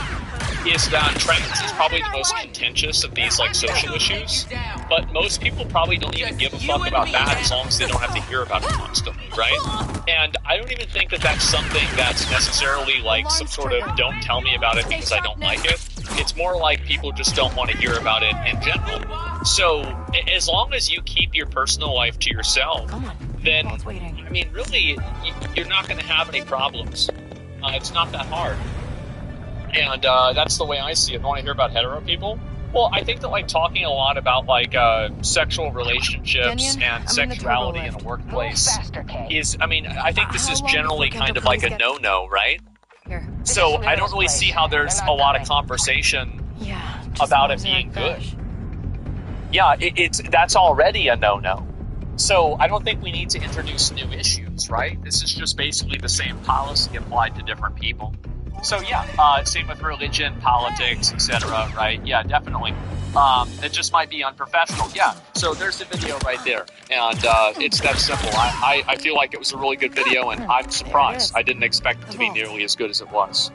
is that trans is probably the most contentious of these, like, social issues, but most people probably don't even give a fuck about that as long as they don't have to hear about it constantly, right? And I don't even think that that's something that's necessarily, like, some sort of don't tell me about it because I don't like it. It's more like people just don't want to hear about it in general. So, as long as you keep your personal life to yourself, then, I mean, really, you're not going to have any problems. It's not that hard. And that's the way I see it. Want to hear about hetero people? Well, I think that, like, talking a lot about, like, sexual relationships and sexuality in the workplace is, I mean, I think this is generally kind of like a no-no, right? So I don't really see how there's a lot of conversation about it being good. Yeah, that's already a no-no. So I don't think we need to introduce new issues, right? This is just basically the same policy applied to different people. So yeah, same with religion, politics, etc., right? Yeah, definitely. It just might be unprofessional. Yeah, so there's the video right there. And it's that simple. I feel like it was a really good video, and I'm surprised. I didn't expect it to be nearly as good as it was.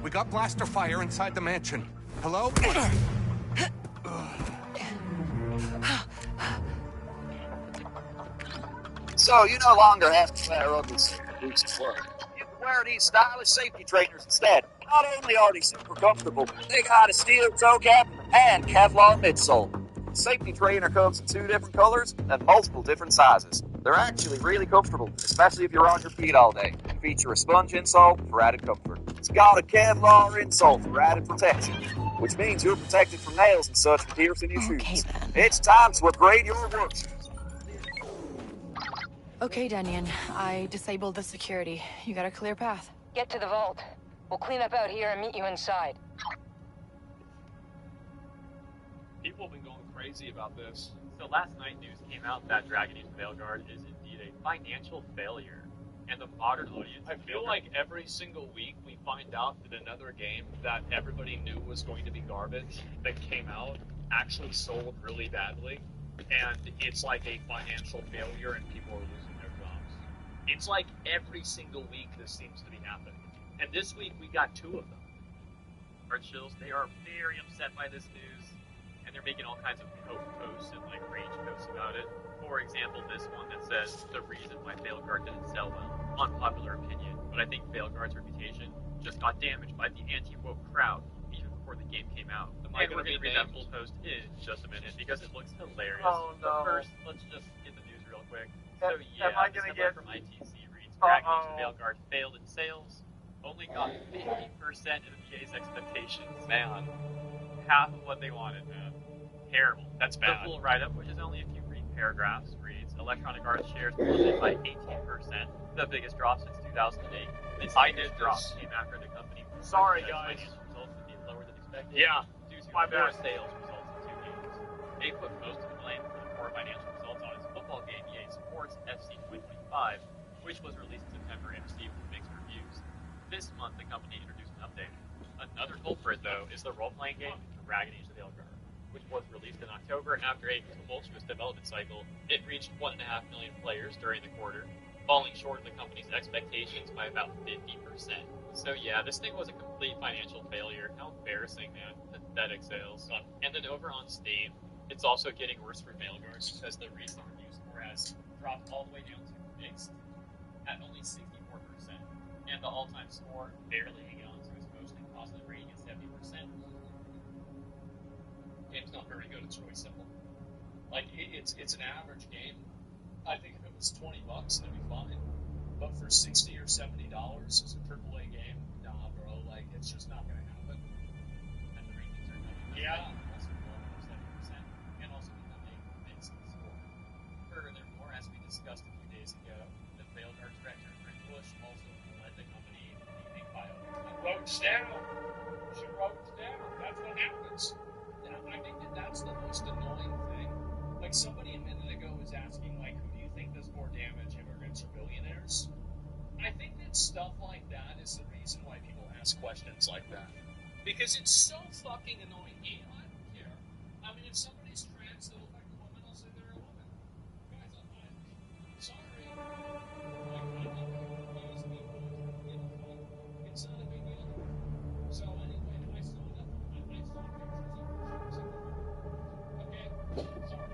We got blaster fire inside the mansion. Hello? So you no longer have to wear ugly boots to work. You can wear these stylish safety trainers instead. Not only are they super comfortable, they got a steel toe cap and Kevlar midsole. The safety trainer comes in 2 different colors and multiple different sizes. They're actually really comfortable, especially if you're on your feet all day. They feature a sponge insole for added comfort. It's got a Kevlar insole for added protection, which means you're protected from nails and such from piercing your shoes. Then. It's time to upgrade your work shoes. Okay, Danian. I disabled the security. You got a clear path. Get to the vault. We'll clean up out here and meet you inside. People have been going crazy about this. So last night news came out that Dragon Age Veilguard is indeed a financial failure. And the modern audience... I feel like every single week we find out that another game that everybody knew was going to be garbage that came out actually sold really badly. And it's like a financial failure and people are losing their jobs. It's like every single week this seems to be happening. And this week we got 2 of them. Chills, they are very upset by this news. And they're making all kinds of posts and like rage posts about it. For example, this one that says the reason why Veilguard didn't sell well. Unpopular opinion, but I think Veilguard's reputation just got damaged by the anti-woke crowd even before the game came out. And we're going to read that full post in just a minute because it looks hilarious. Oh no! But first, let's just get the news real quick. So yeah, am I going to get from ITC reads Dragon Age Veilguard failed in sales, only got 50% of the VA's expectations. Man, half of what they wanted, man. Terrible. That's bad. The full write-up, which is only a few brief paragraphs, reads Electronic Arts shares plummeted by 18%, the biggest drop since 2008. This drop came after the company. Sorry, guys. Results would be lower than expected. Yeah. Due to poor sales results in 2 games. They put most of the blame for the poor financial results on its football game, EA Sports FC 2025, which was released in September and received mixed reviews. This month, the company introduced an update. Another culprit, though, is the role-playing game Dragon Age Veilguard, which was released in October after a tumultuous development cycle. It reached 1.5 million players during the quarter. falling short of the company's expectations by about 50%. So yeah, this thing was a complete financial failure. How embarrassing, man. Pathetic sales. And then over on Steam, it's also getting worse for Mailguard because the recent review score has dropped all the way down to mixed at only 64%. And the all-time score barely hanging on to its mostly positive rating at 70%. Game's not very good, it's really simple. Like, it's an average game. I think if it was $20, it'd be fine. But for $60 or $70 as a AAA game, nah, bro, like, it's just not gonna happen. And the rankings are coming. Yeah. Also below 70%, and also becoming a mixed score. Furthermore, as we discussed a few days ago, the Veilguard director, Brent Bush, also led the company in leaving BioWare. Roach down! She roach down. That's what happens. I think that's the most annoying thing. Like, somebody a minute ago was asking, like, who do you think does more damage, immigrants or billionaires? I think that stuff like that is the reason why people ask questions like that. Because it's so fucking annoying. I don't care. I mean, if somebody's trans, they look like a woman, I'll say they're a woman. Guys, I'm sorry. Like, I'm not going to confuse people. You know, like, it's not a big deal. So anyway, I saw enough. I saw pictures of her. Okay, sorry.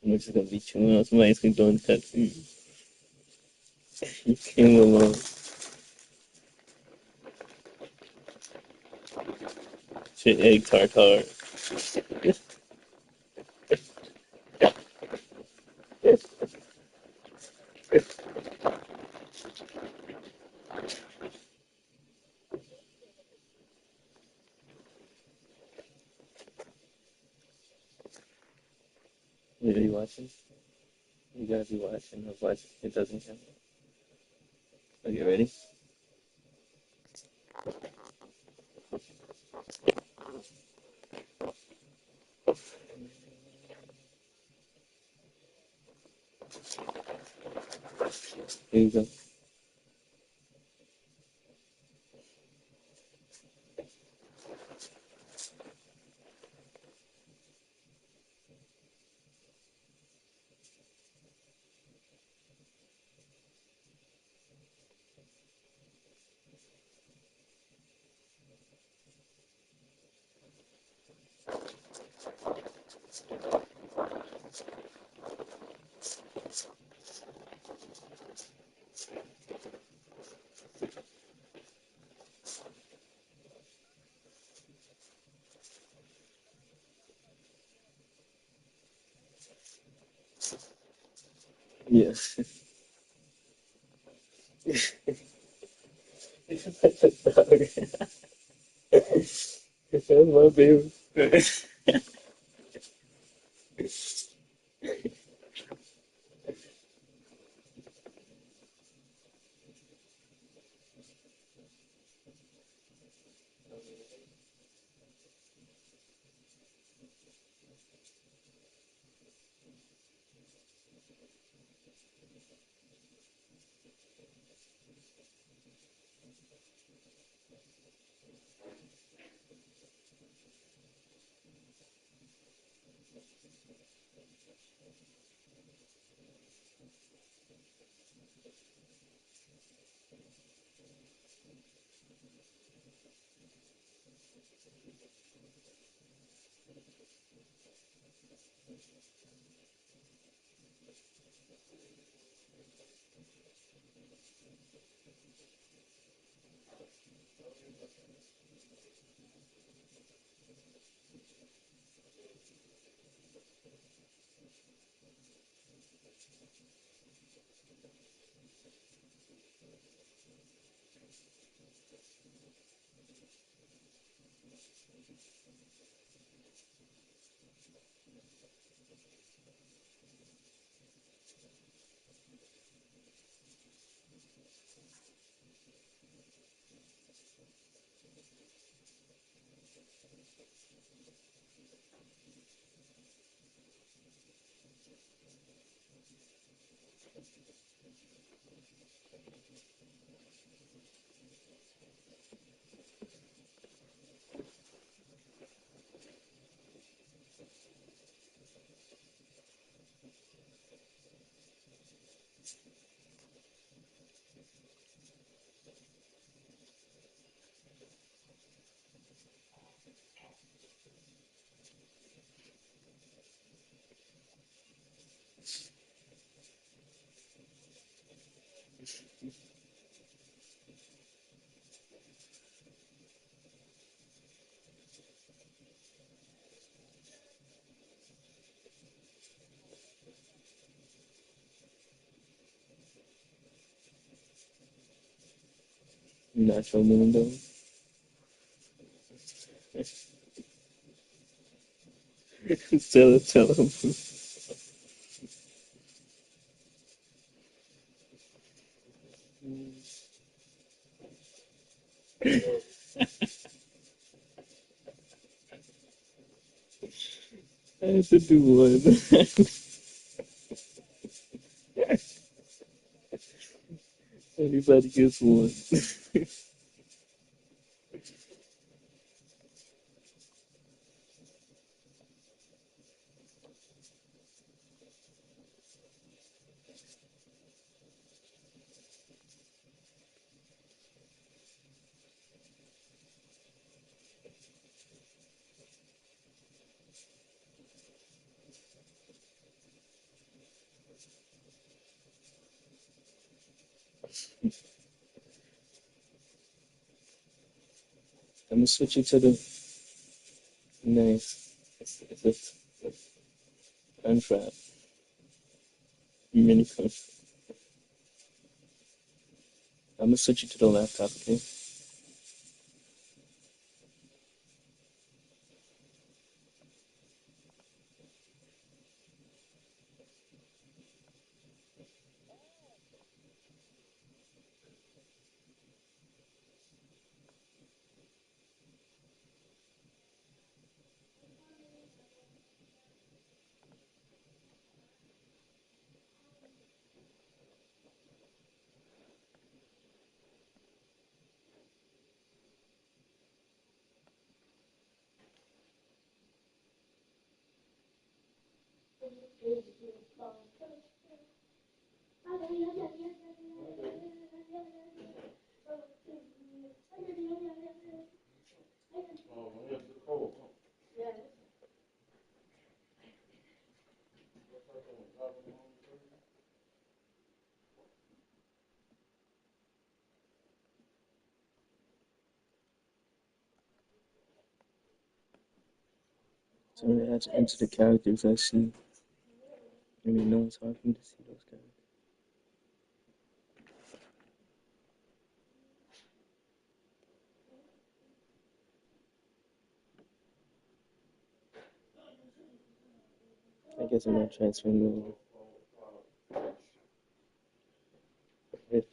I'm just gonna be chilling out. Somebody's doing cutscenes. You came along. Shit, egg tartare. Are you watching? You gotta be watching. Otherwise, it doesn't count. Okay, ready? Here you go. Yes. That's my baby. Natural window. Tell him. I have to do one. Everybody gets one. I'm gonna switch it to the nice. It's untrap. Mini con. I'm gonna switch it to the laptop, okay? So I'm gonna have to enter the characters I see. I mean, no one's talking to see those characters. I guess I'm not transferring over. If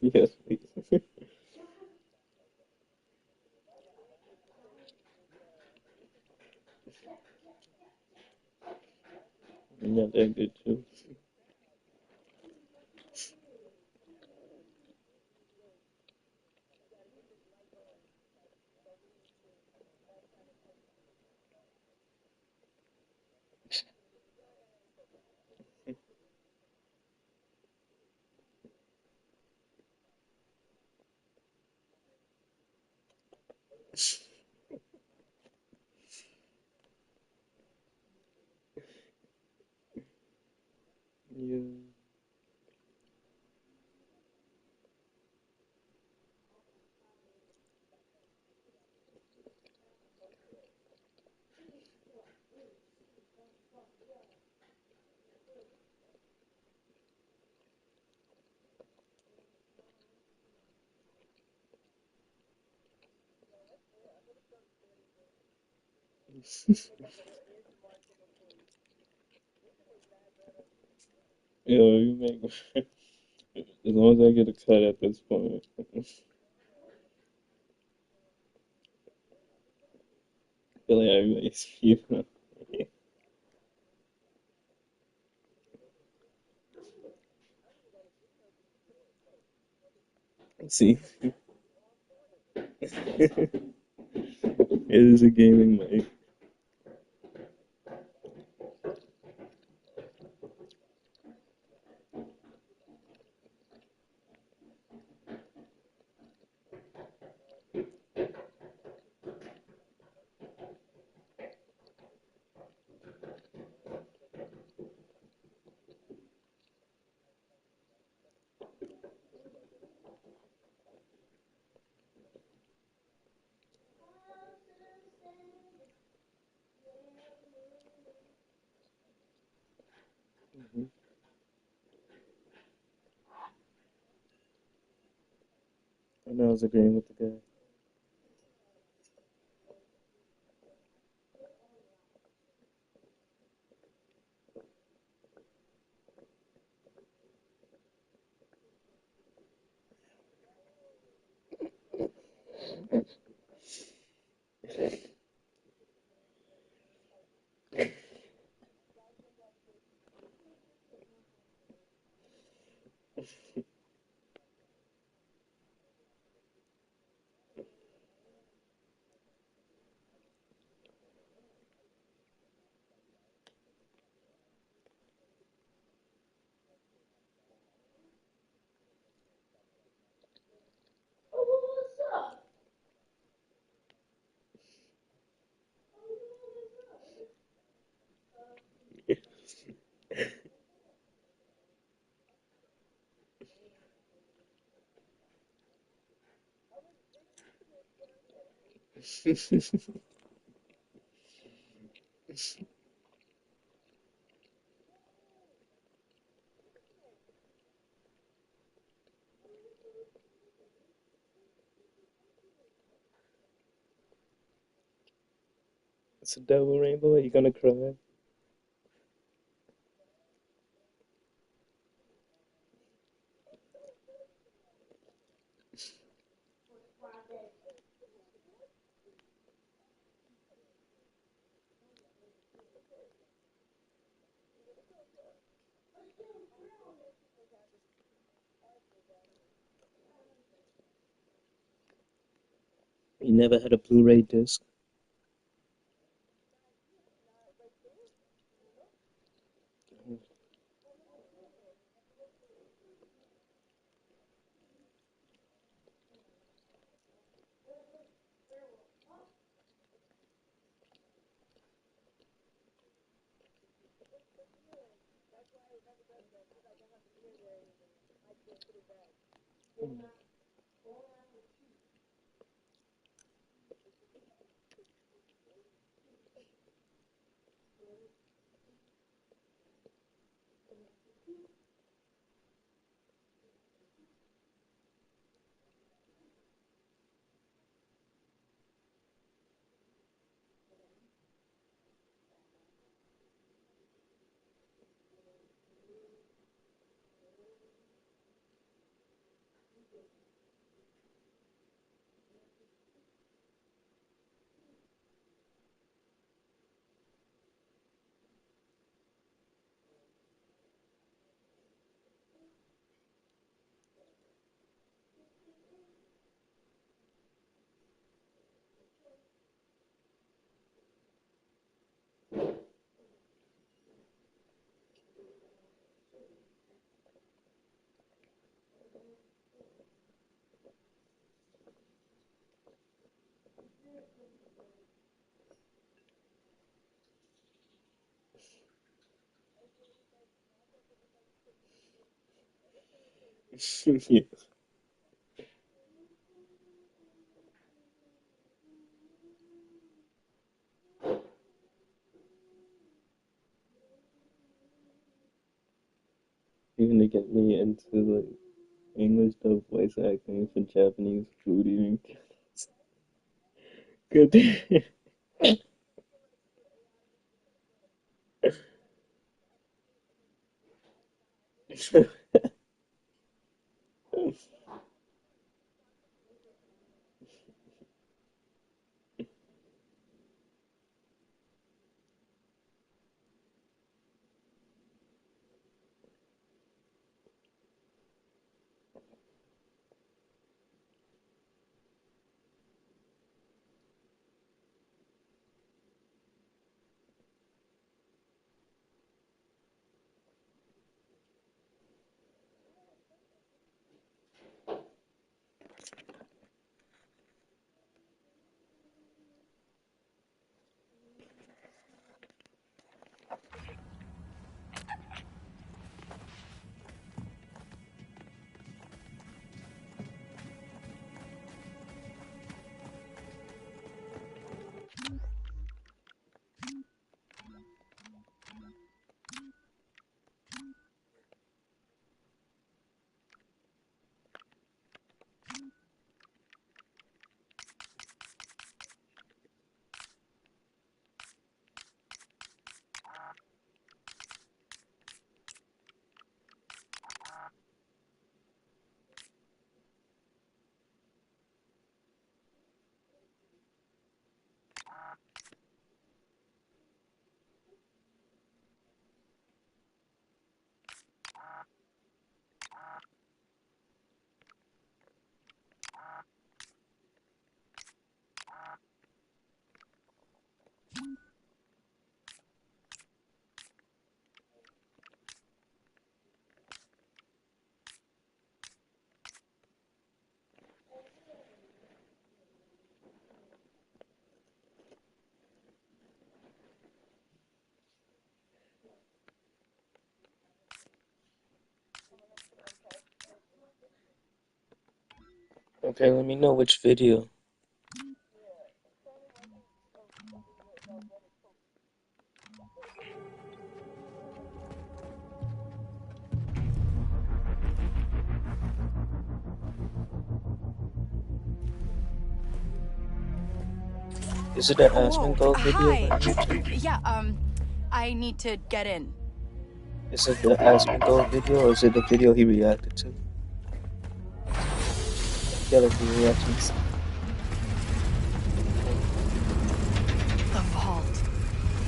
yes, please. I'm not that good too. Yeah. Yo, you make as long as I get a cut at this point. I feel like everybody's you know. See, it is a gaming mic. I know I was agreeing with the guy. It's a double rainbow. Are you gonna cry? You never had a Blu-ray disc? Yeah. Even to get me into like English dub voice acting for Japanese food eating. Good. Okay, let me know which video. Is it an Asmongold video Hi. on YouTube? Yeah, I need to get in. Is it the Asmongold video or is it the video he reacted to? Yeah, like the reactions. The vault.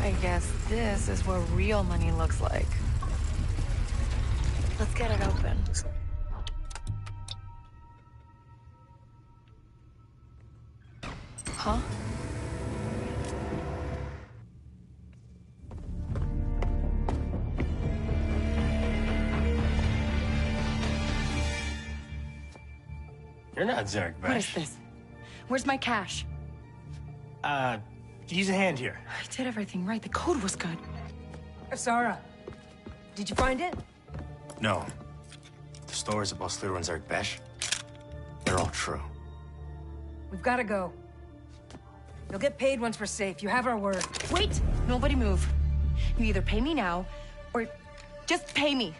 I guess this is what real money looks like. Let's get it open. Huh? You're not Zerg, What is this? Where's my cash? Use a hand here. I did everything right. The code was good. Asara, did you find it? No. The stories about Slitter and Zerg Besh, they're all true. We've got to go. You'll get paid once we're safe. You have our word. Wait! Nobody move. You either pay me now, or just pay me.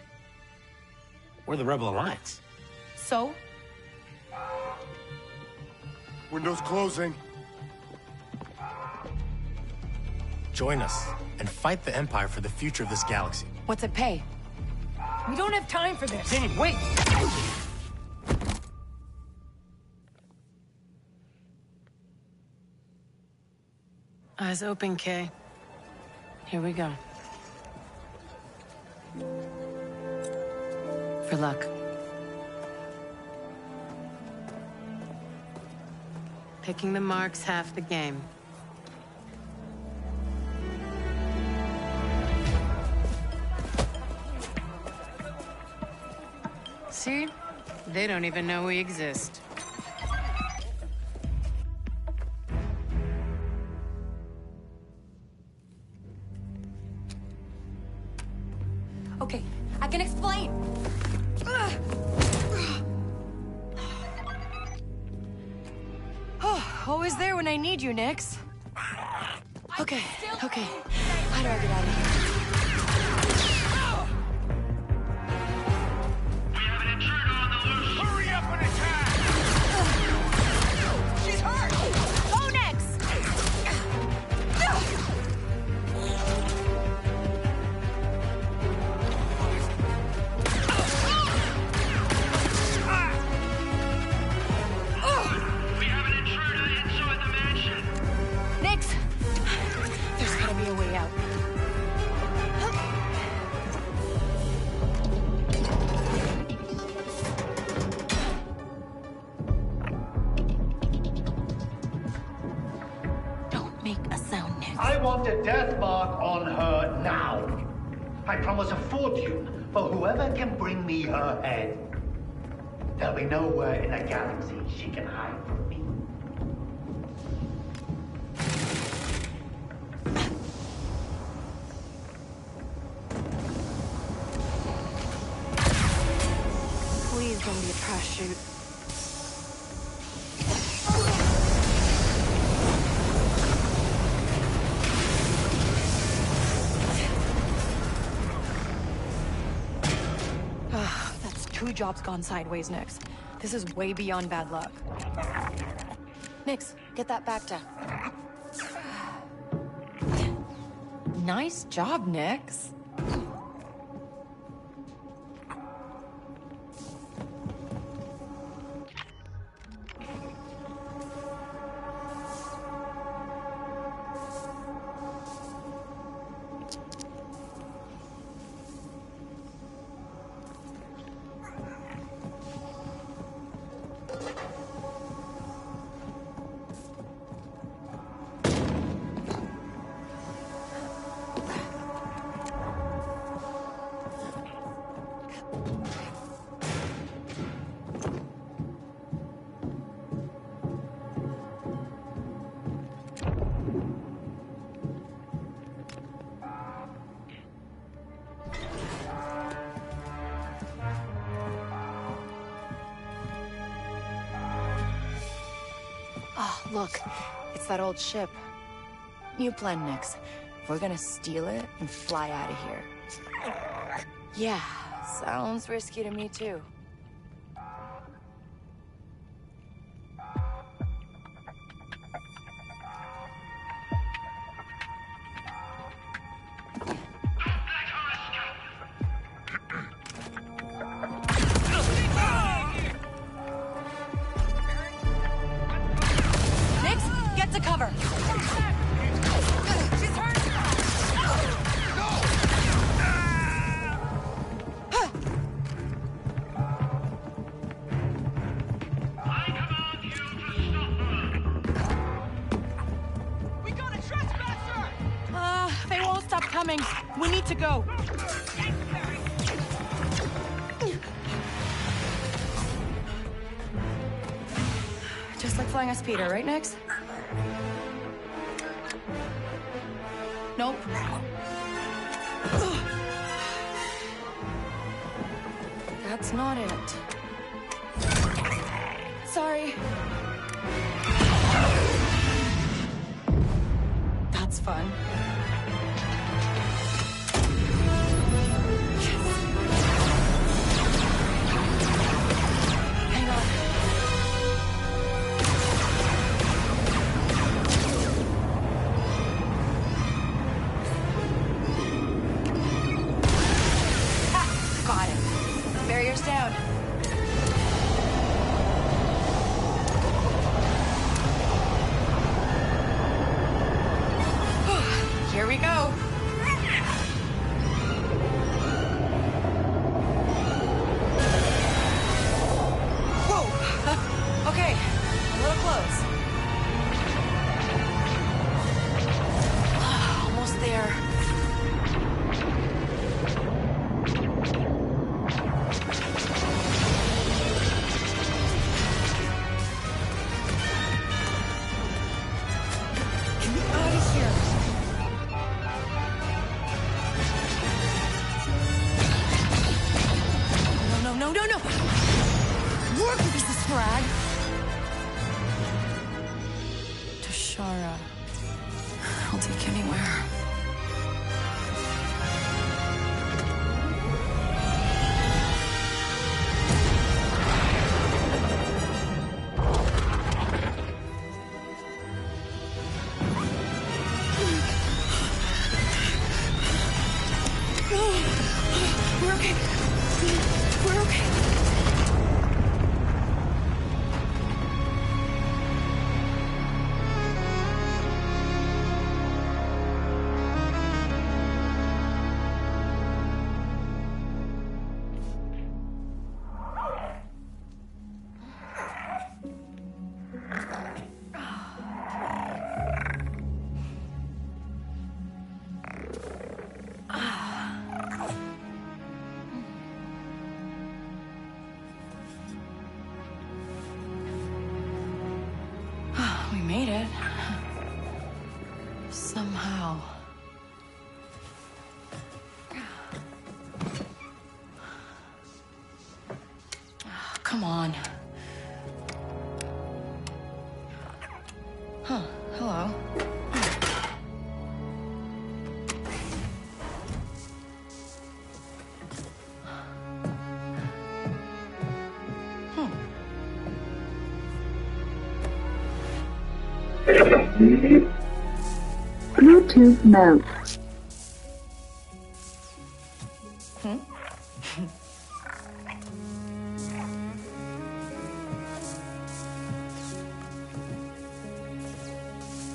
We're the Rebel Alliance. So? Windows closing. Join us and fight the Empire for the future of this galaxy. What's it pay? We don't have time for this. Danny, wait! Eyes open, Kay. Here we go. For luck. Picking the mark's half the game. See? They don't even know we exist. Okay, I can explain. Always there when I need you, Nix. Okay. How do I get out of here? Hurry up and attack! She's hurt! Go, Nix! We have an intruder inside the mansion. Nix! There's gotta be a way out. Don't make a sound, Nix. I want a death mark on her now. I promise a fortune for whoever can bring me her head. There'll be nowhere in the galaxy she can hide from me. Please don't be a parachute. That's 2 jobs gone sideways, Nix. This is way beyond bad luck. Nix, get that back to... Nice job, Nix. Look, it's that old ship. New plan, Nix. We're gonna steal it and fly out of here. Yeah, sounds risky to me too. To cover. She's hurt. I command you to stop her. We got a trespasser. They won't stop coming. We need to go. Just like flying a speeder, right, Nix? Nope. That's not it. Sorry. That's fun. Hang on. Got it. Barrier's down. Here we go. Whoa! Okay, a little close. Almost there. Get me out of here. take anywhere. We're okay. We're okay. We made it. Somehow. Come on. Huh, hello. Bluetooth mode.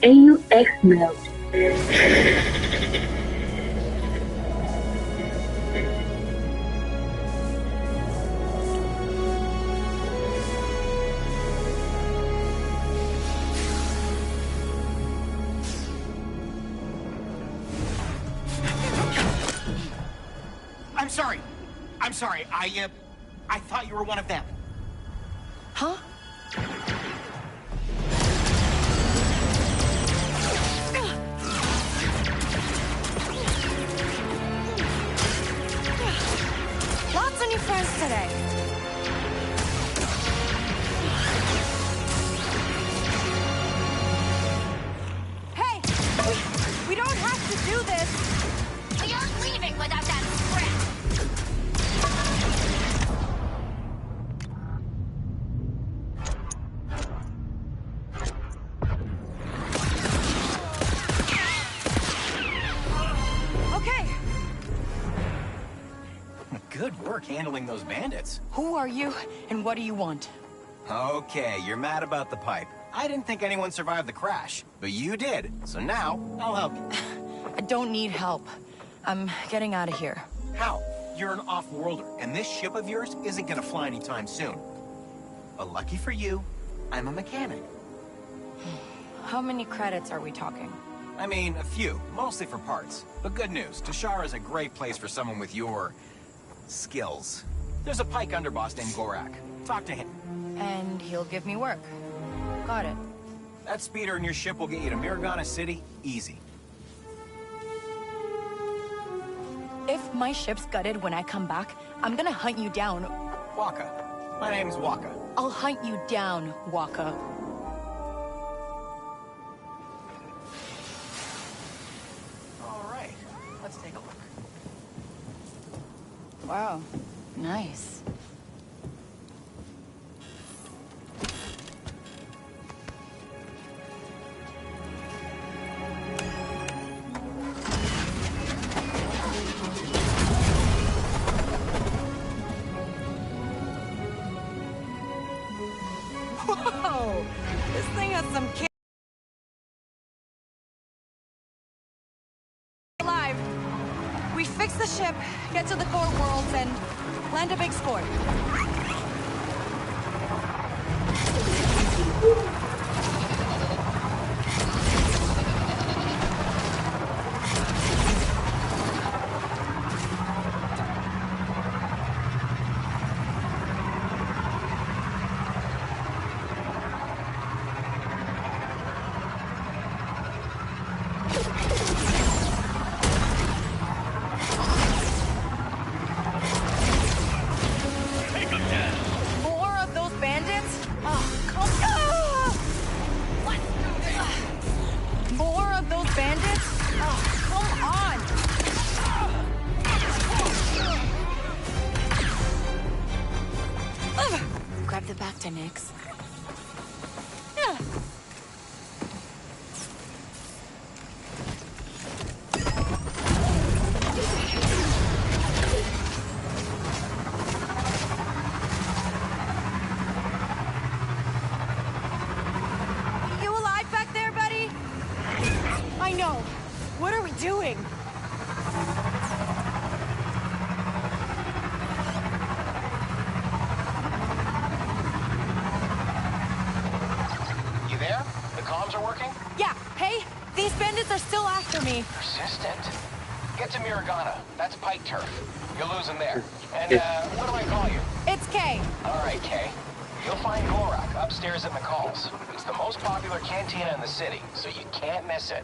AUX mode. I'm sorry. I thought you were one of them. Huh? Lots of new friends today. Hey, we don't have to do this. We aren't leaving without that script. Good work handling those bandits. Who are you, and what do you want? Okay, you're mad about the pipe. I didn't think anyone survived the crash, but you did. So now, I'll help you. I don't need help. I'm getting out of here. How? You're an off-worlder, and this ship of yours isn't gonna fly anytime soon. But lucky for you, I'm a mechanic. How many credits are we talking? I mean, a few, mostly for parts. But good news, Tashara is a great place for someone with your skills. There's a Pike underboss named Gorak. Talk to him. And he'll give me work. Got it. That speeder in your ship will get you to Miragana City, easy. If my ship's gutted when I come back, I'm gonna hunt you down. Waka. My name's Waka. I'll hunt you down, Waka. All right, let's take a look. Wow, nice. Whoa! This thing has some kick. Alive. We fix the ship, get to the core worlds, and land a big score. More of those bandits? Oh, come on! talk to Nix. You alive back there, buddy? I know. What are we doing? You there? The comms are working? Yeah, hey, these bandits are still after me. Persistent. Get to Miragana. That's Pike turf. You're losing there. And, what do I call you? It's Kay. All right, Kay. You'll find Gorak upstairs at McCall's. It's the most popular cantina in the city, so you can't miss it.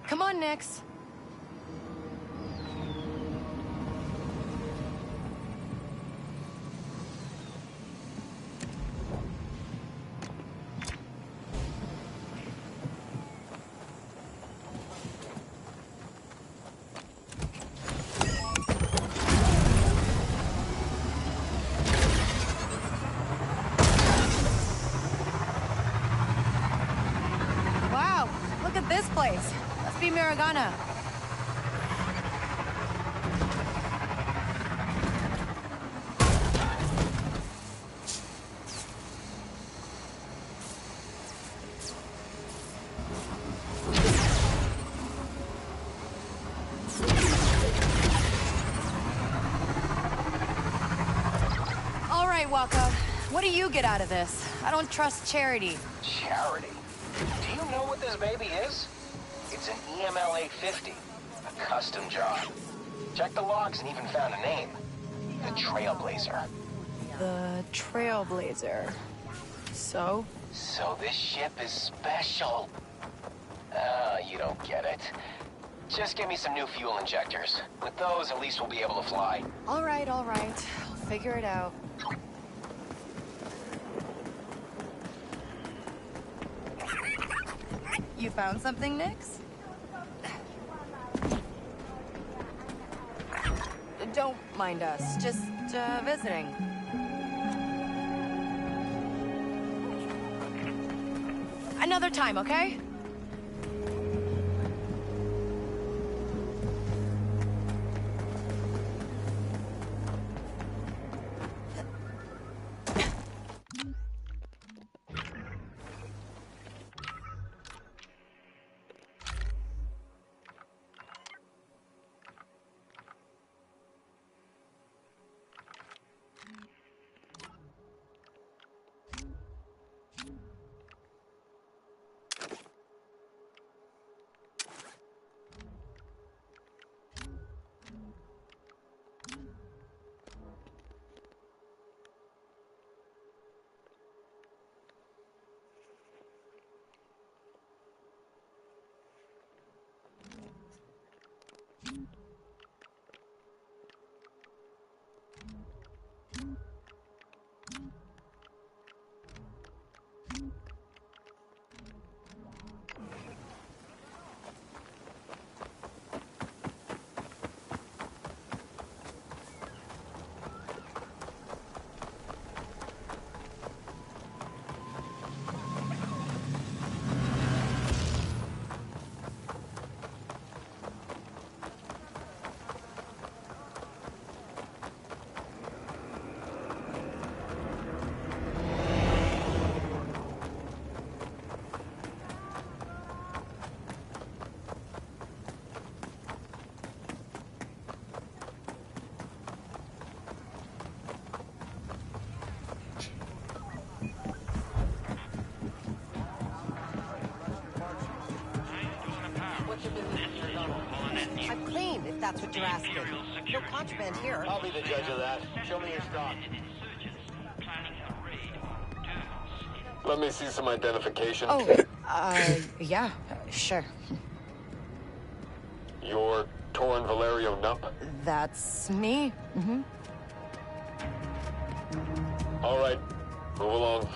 Come on, Nix. Wow, look at this place. Must be Miragana. All right, Waka. What do you get out of this? I don't trust Charity. Charity? Do you know what this baby is? It's an EMLA 50, a custom job. Checked the logs and even found a name. The Trailblazer. The Trailblazer. So? So this ship is special. You don't get it. Just give me some new fuel injectors. With those, at least we'll be able to fly. All right, all right. I'll figure it out. You found something, Nix? Don't mind us. Just, visiting. Another time, okay? I'm clean, if that's what you're asking. No contraband here. I'll be the judge of that. Show me your stock. Let me see some identification. Oh, yeah, sure. You're Torin Valerio Nupp? That's me. Mm-hmm. All right, move along.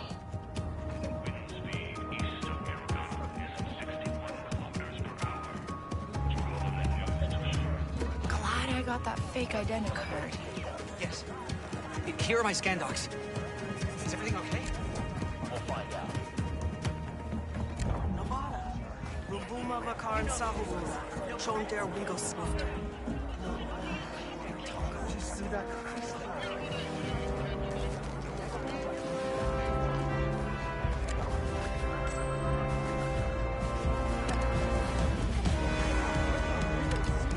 Glad I got that fake identi card. Yes. Here are my scan docs. Is everything okay? We'll find out. Navada. Rubuma Vakarn Sahubula. Chon der Wigo Snufter.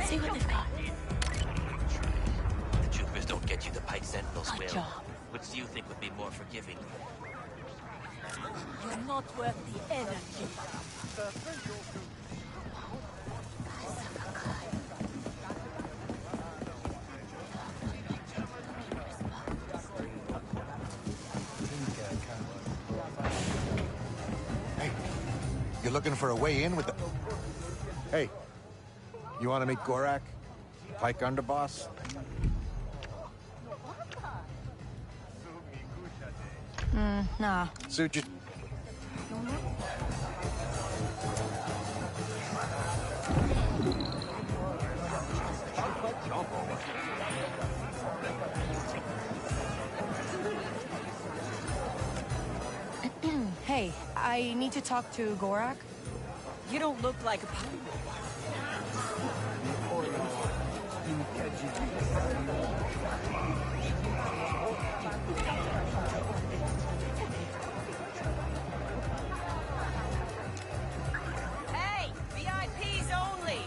See what they've got. The troopers don't get you, the Pike Sentinels Good will. job. Which do you think would be more forgiving? You're not worth the energy. Hey, you looking for a way in with the... Hey, you want to meet Gorak? Pike underboss? Nah. Suit you. Hey, I need to talk to Gorak. You don't look like a... Hey! VIPs only!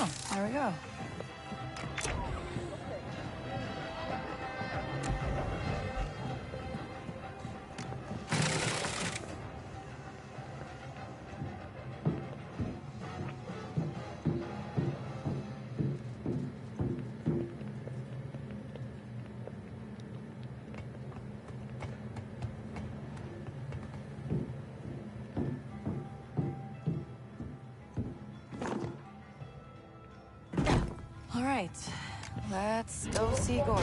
Oh, there we go. All right, let's go see Gorak.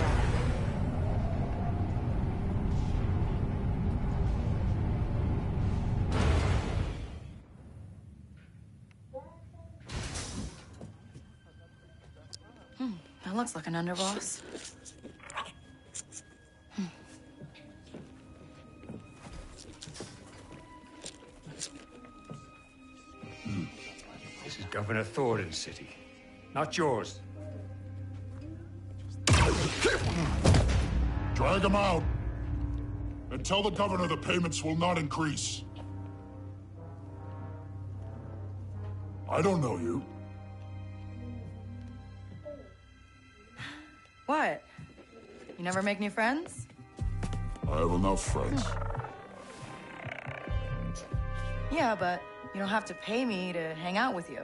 That looks like an underboss. This is Governor Thornton's city, not yours. Drag him out. And tell the governor the payments will not increase. I don't know you. What? You never make new friends? I have enough friends. Yeah, but you don't have to pay me to hang out with you.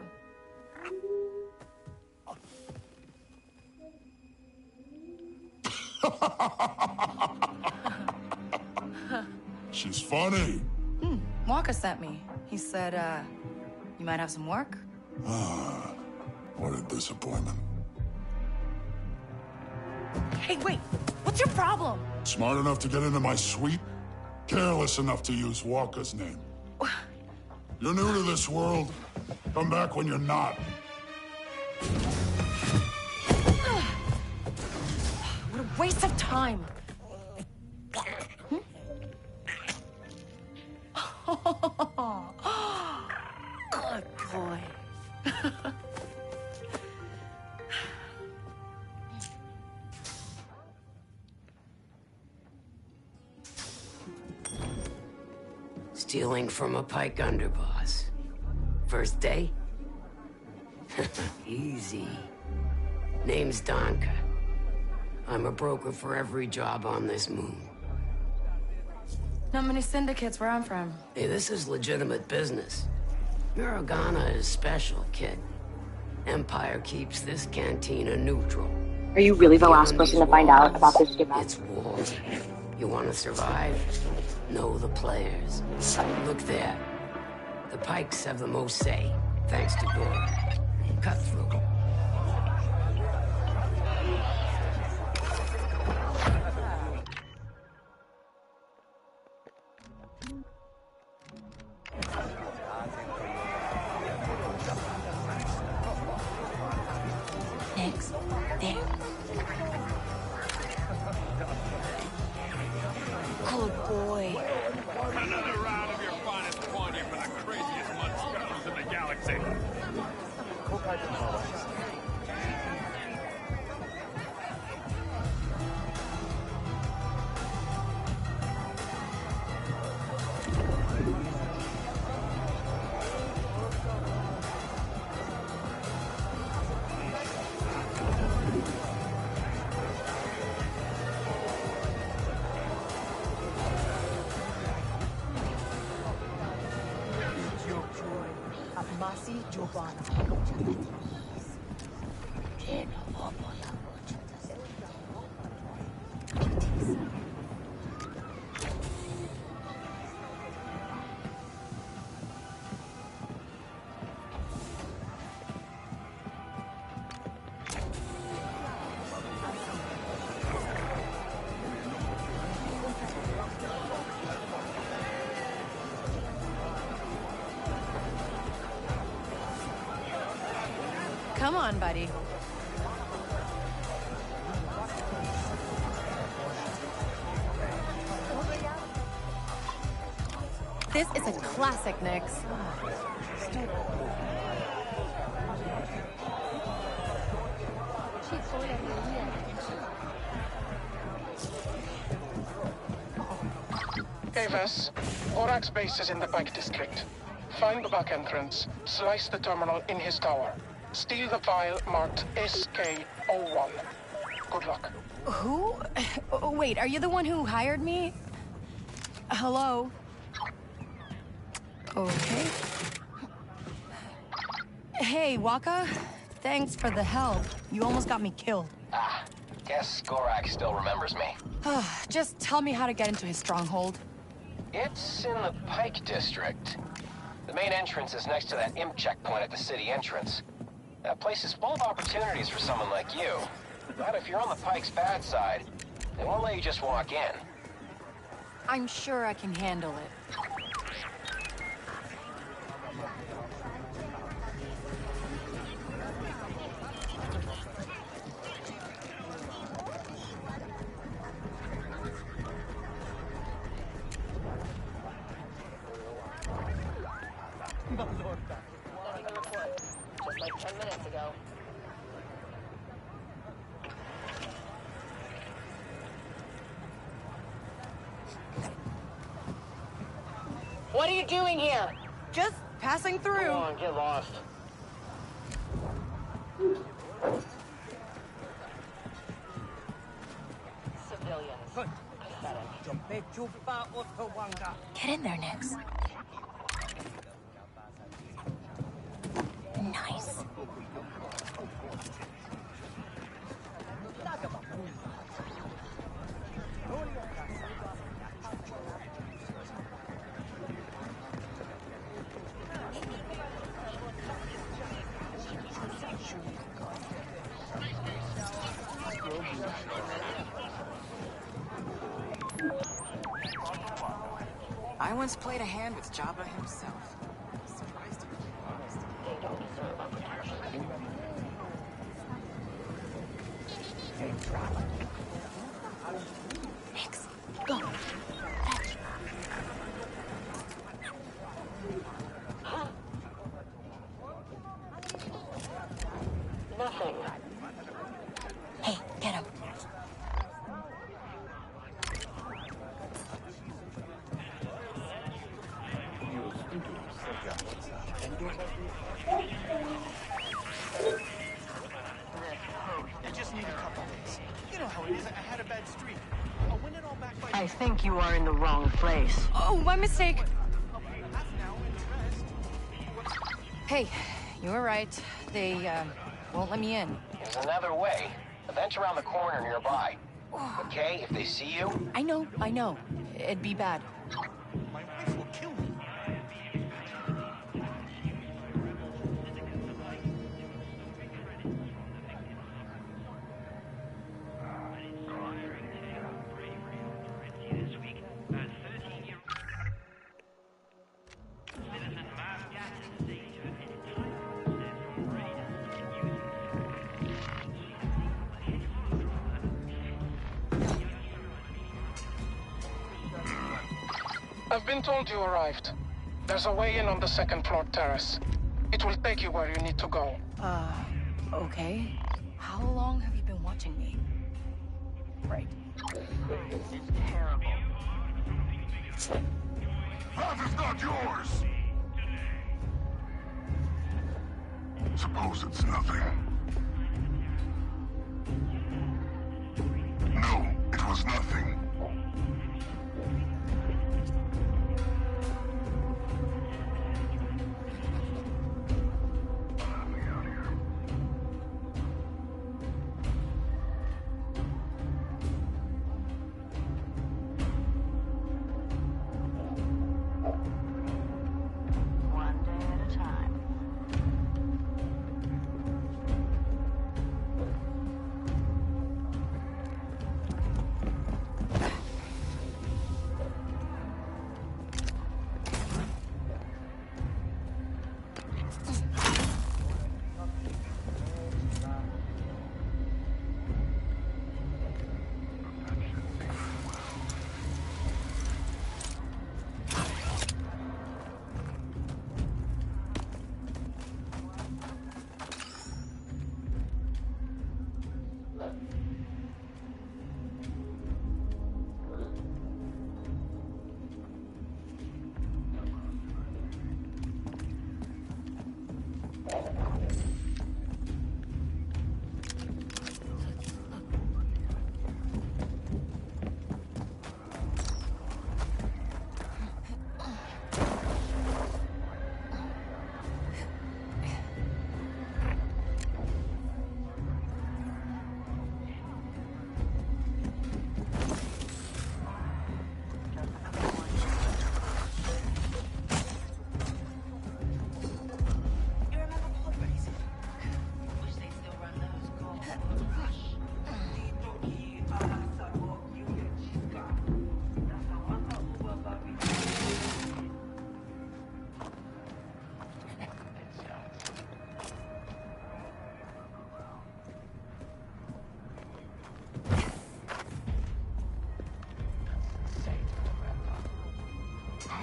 She's funny. Waka sent me. He said, you might have some work? What a disappointment. Hey, wait! What's your problem? Smart enough to get into my suite? Careless enough to use Walker's name. You're new to this world. Come back when you're not. What a waste of time! Good boy. Stealing from a Pike underboss. First day? Easy. Name's Donka. I'm a broker for every job on this moon. Not many syndicates where I'm from. Hey, this is legitimate business. Your Organa is special, kid. Empire keeps this cantina neutral. Are you really the last person to find out about this schematic? It's war. You want to survive? Know the players. Look there. The Pikes have the most say, thanks to Gore. Cut through. Next. There. Good boy. Another round of your finest poignard for the craziest mudskirters in the galaxy. Masi Joban. Come on, buddy. This is a classic, Nix. Avis, Orak's base is in the Pike District. Find the back entrance, slice the terminal in his tower. Steal the file marked SK-01. Good luck. Who? Oh, wait, are you the one who hired me? Hello? Okay. Hey, Waka. Thanks for the help. You almost got me killed. Ah, guess Gorak still remembers me. Just tell me how to get into his stronghold. It's in the Pike District. The main entrance is next to that imp checkpoint at the city entrance. That place is full of opportunities for someone like you. But if you're on the Pike's bad side, they won't let you just walk in. I'm sure I can handle it. Just like 10 minutes ago. What are you doing here? Just passing through. Come on, get lost. Civilians. Get in there, Nix. Nice. I once played a hand with Jabba himself. Nix, go. Fetch. Nothing. Hey, get him. think you are in the wrong place. Oh, my mistake. Hey, you were right. They, won't let me in. There's another way. A bench around the corner nearby. Okay, if they see you? I know. It'd be bad. My wife will kill me. I've been told you arrived. There's a way in on the second floor terrace. It will take you where you need to go. Okay. How long have you been watching me? Right. It's terrible. That is not yours! Suppose it's nothing. No, it was nothing. One day at a time.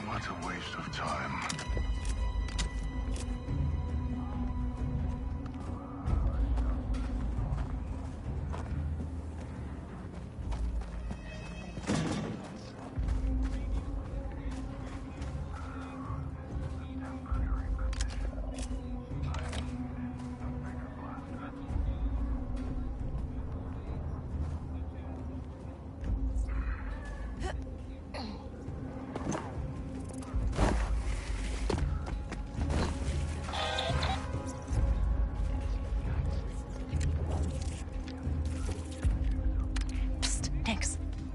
What a waste of time.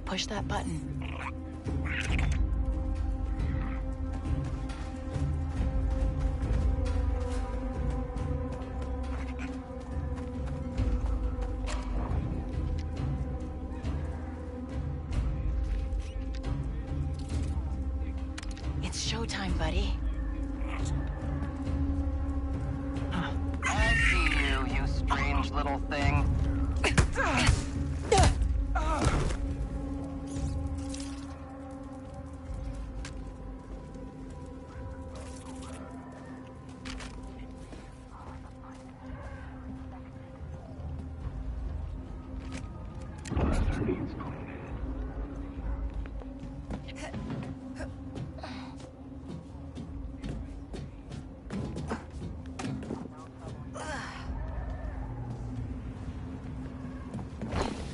Push that button. It's showtime, buddy. I see you, you strange little thing.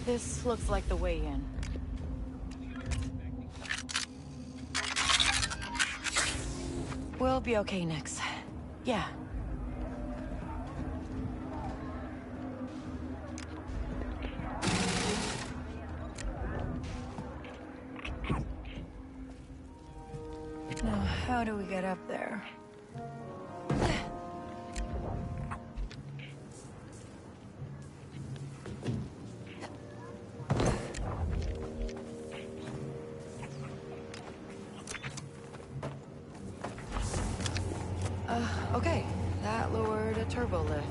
This looks like the way in. be okay, Nix. Yeah. Now, how do we get up there? Okay. That lowered a turbo lift.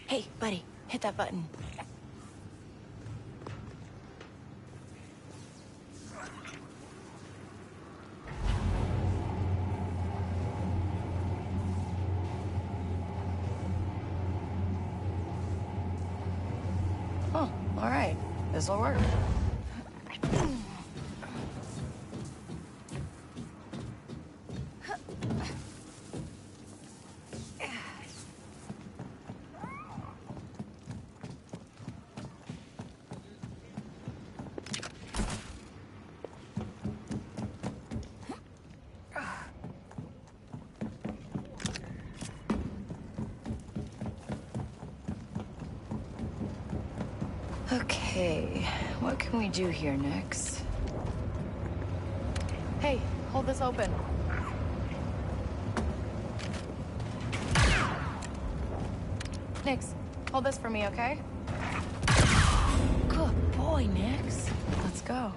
Hey, buddy, hit that button. Oh, all right. This'll work. Okay, what can we do here next? Hey, hold this open. Nix, hold this for me, okay? Good boy, Nix. Let's go.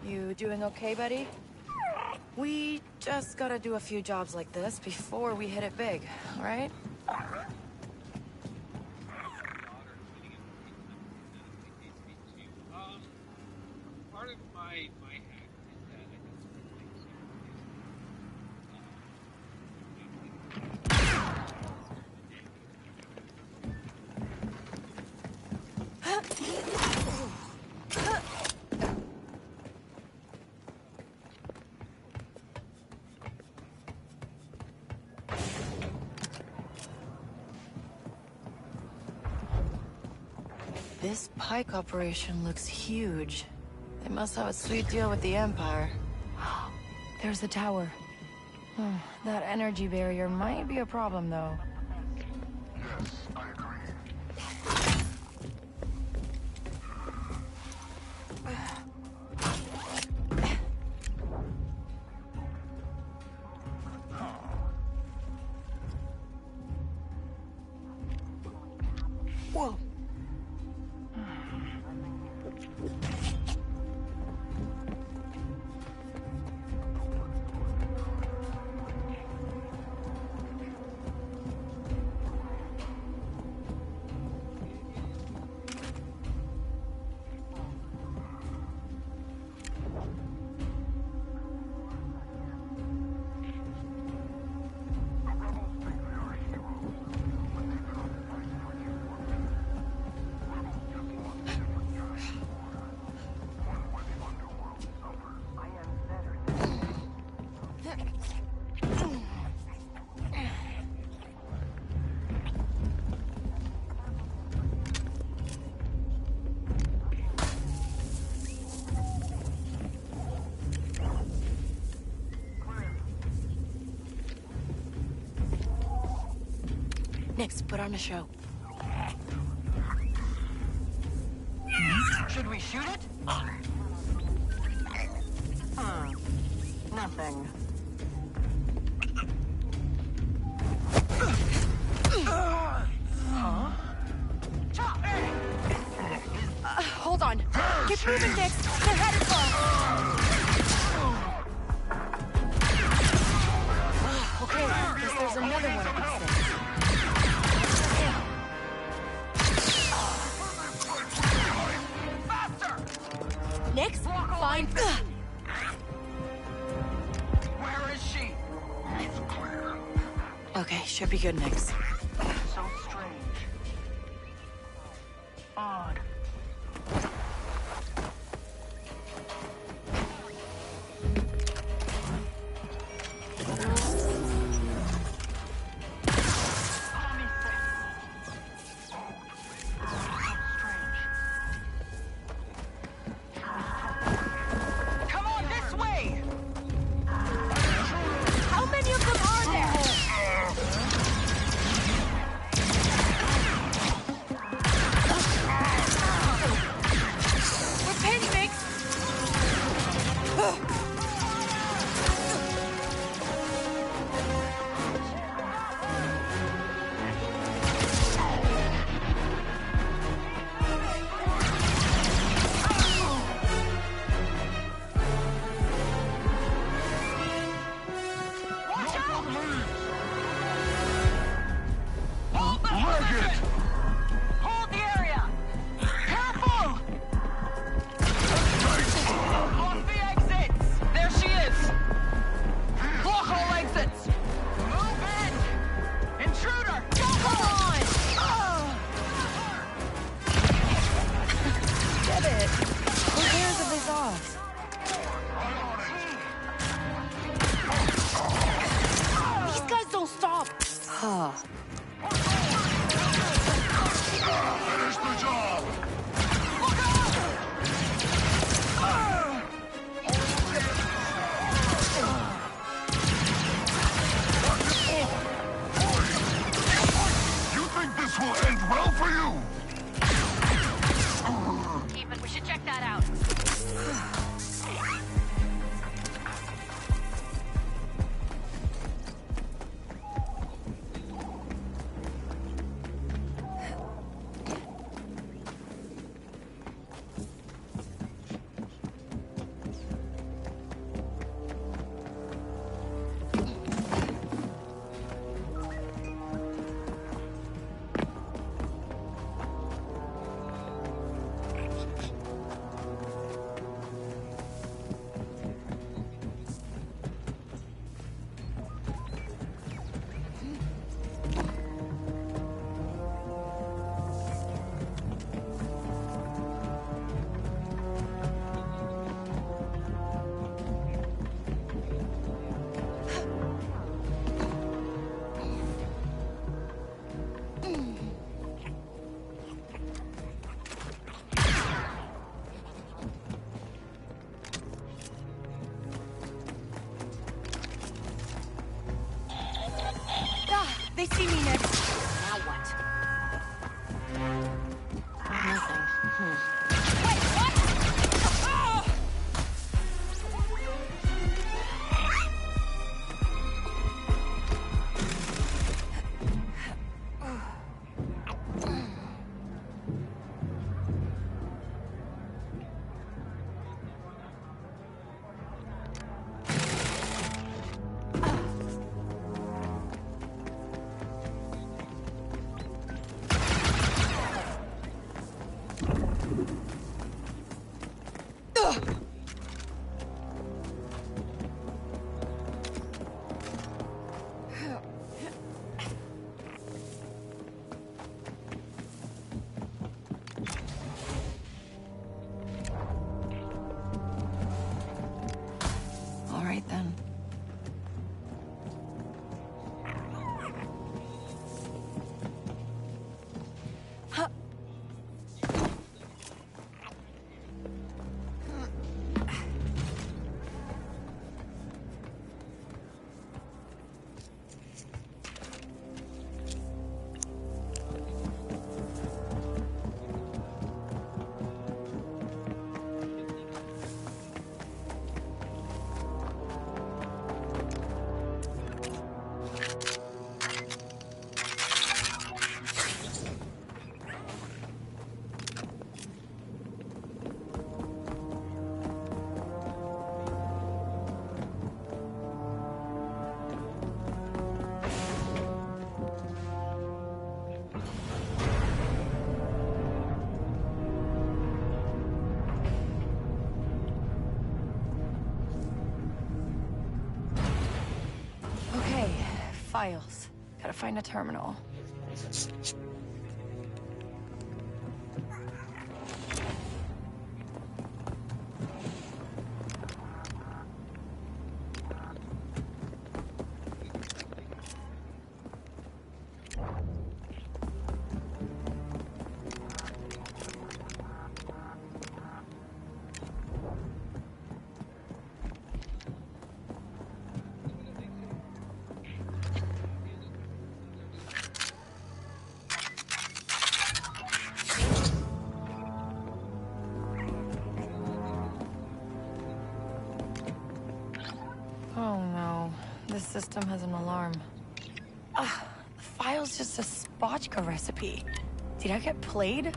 You doing okay, buddy? We just gotta do a few jobs like this before we hit it big, all right? Part of my hack is that This Pike operation looks huge. They must have a sweet deal with the Empire. There's the tower. That energy barrier might be a problem, though. Yes, I agree. Whoa. Nix, put on a show. Should we shoot it? Nothing. Huh? Hold on. Keep moving, Nix. They're headed for us. Should be good, Nix. So strange. Odd. Come on, this way! How many of them are there? Repent, Nix! Watch out! Hold the position! Hold the area! Careful! Block the exits! There she is! Block all exits! Move in! Intruder! Come on! Get it. Who cares if they saw us? These guys don't stop! Huh. Finish the job! You think this will end well for you? Ethan, we should check that out. They see me, Nick. Now what? Nothing. Wait, what? Ah! All right then. Files. Gotta find a terminal. Oh no, this system has an alarm. Ah, the file's just a spotchka recipe. Did I get played?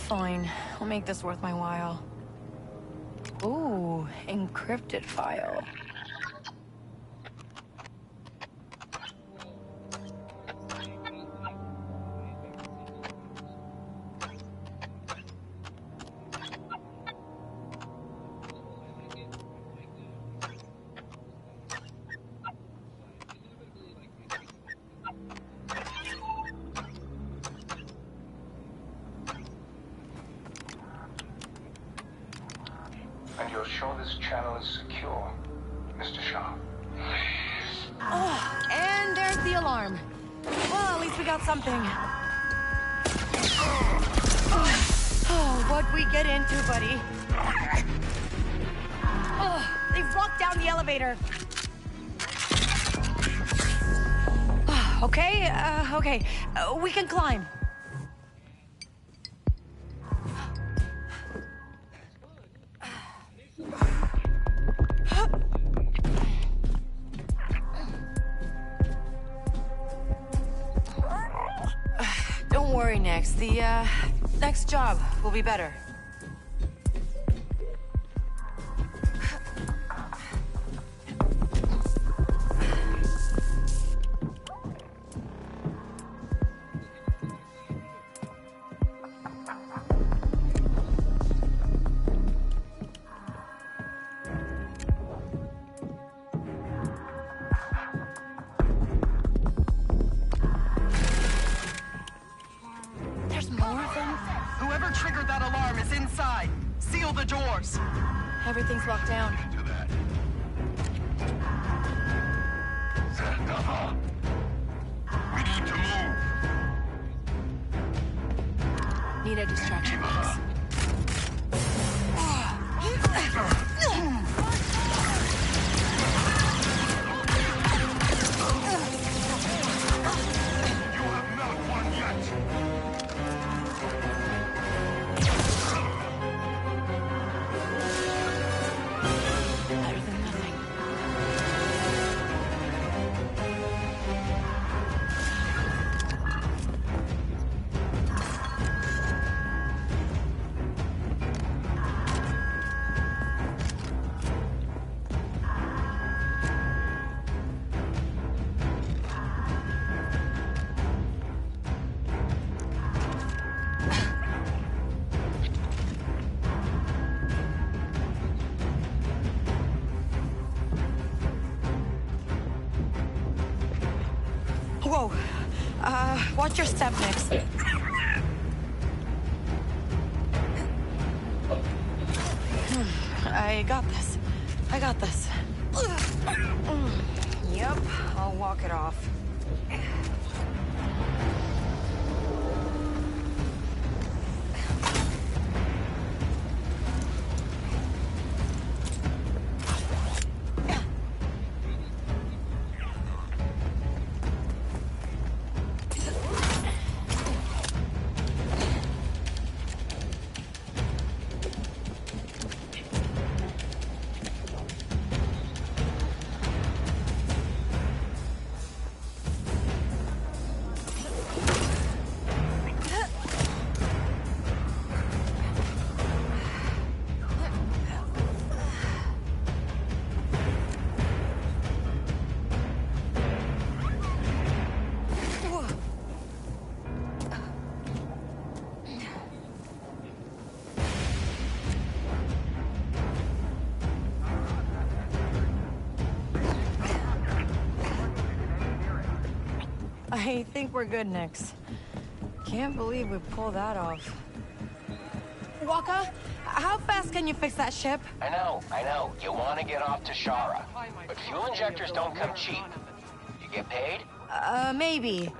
Fine, I'll make this worth my while. Ooh, encrypted file. And you're sure this channel is secure, Mr. Shaw? Oh, and there's the alarm. Well, at least we got something. Oh, what'd we get into, buddy? Oh, they've locked down the elevator. Okay, we can climb. Don't worry, Nix. The, next job will be better. Whoever triggered that alarm is inside. Seal the doors. Everything's locked down. We need to move. Need a distraction box. Whoa. Watch your step, Nix. I got this. I got this. Yep, I'll walk it off. I think we're good, Nix. Can't believe we pulled that off. Waka, how fast can you fix that ship? I know. You want to get off to Shara. But fuel injectors don't come cheap. You get paid? Maybe.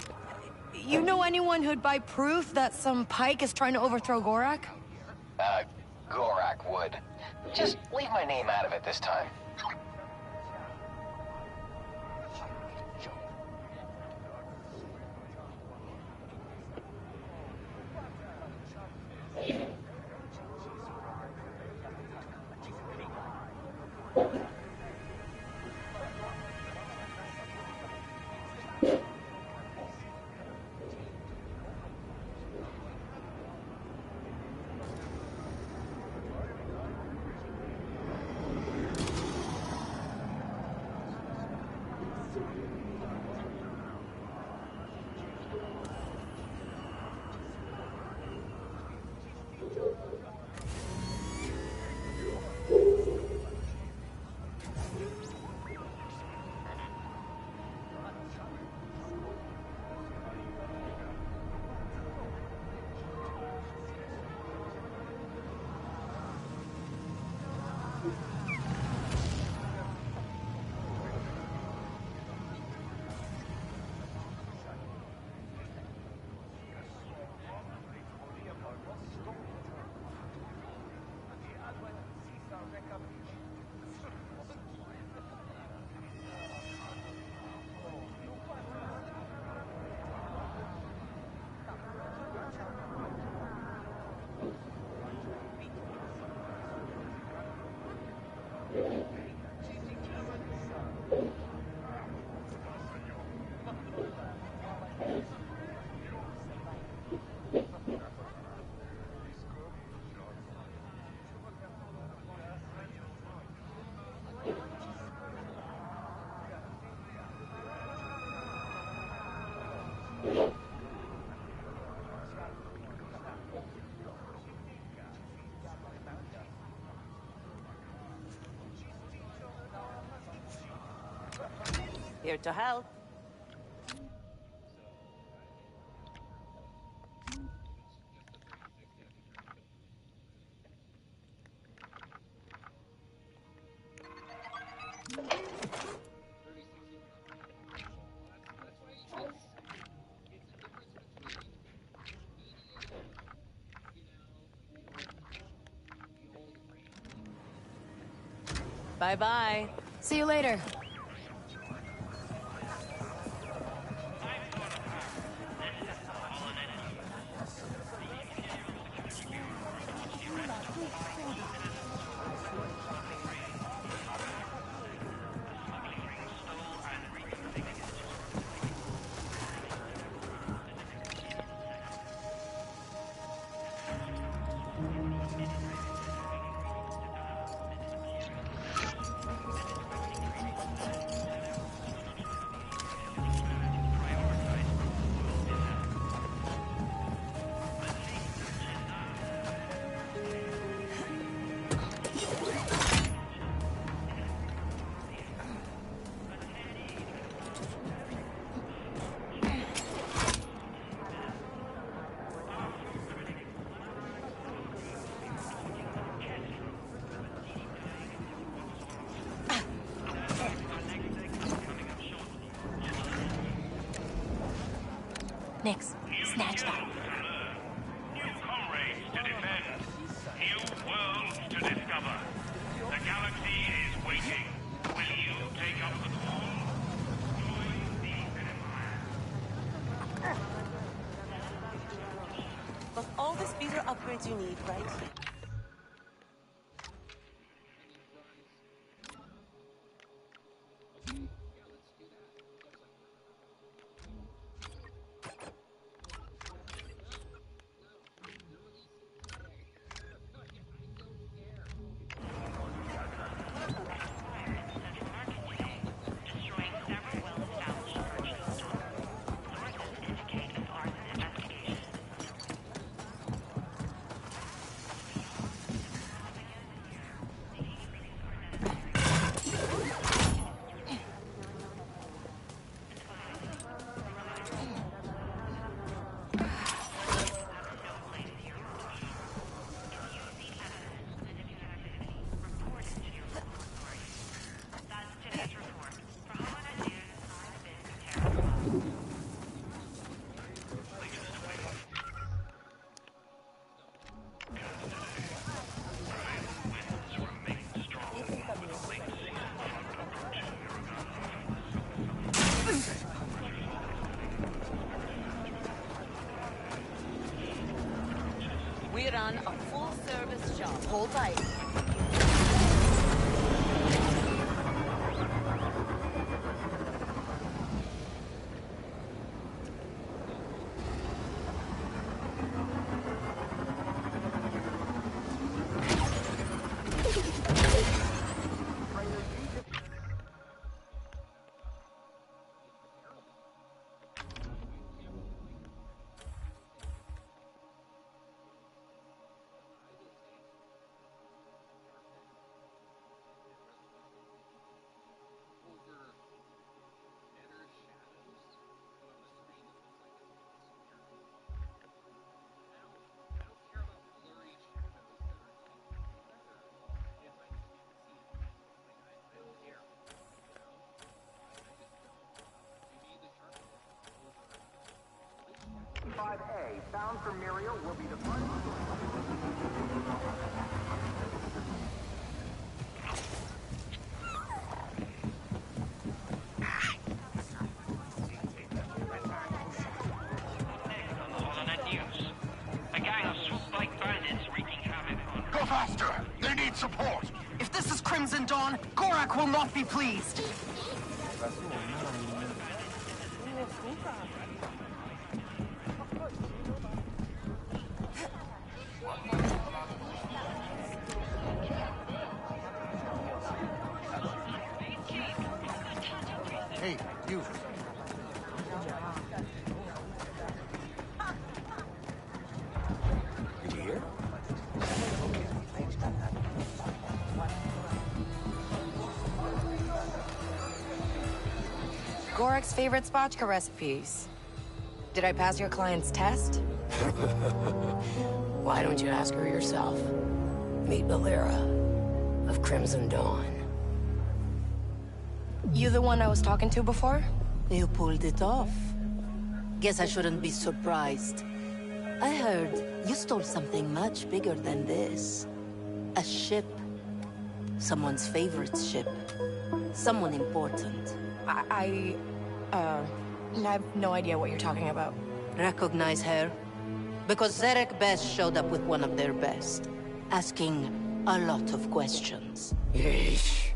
You know anyone who'd buy proof that some Pike is trying to overthrow Gorak? Gorak would. Just leave my name out of it this time. Here to help. Bye-bye. See you later. Nix, snatch that. New comrades to defend. New worlds to discover. The galaxy is waiting. Will you take up the call? Join the Empire. But all the speeder upgrades you need right here. We run a full-service shop. Hold tight. A, bound for Muriel, will be the first. Go faster! They need support! If this is Crimson Dawn, Gorak will not be pleased! Hey, you. Did you hear? Gorak's favorite spotchka recipes. Did I pass your client's test? Why don't you ask her yourself? Meet Valera of Crimson Dawn. You the one I was talking to before? You pulled it off. Guess I shouldn't be surprised. I heard you stole something much bigger than this. A ship. Someone's favorite ship. Someone important. I have no idea what you're talking about. Recognize her? Because Zarek Besh showed up with one of their best. Asking a lot of questions. Yeesh.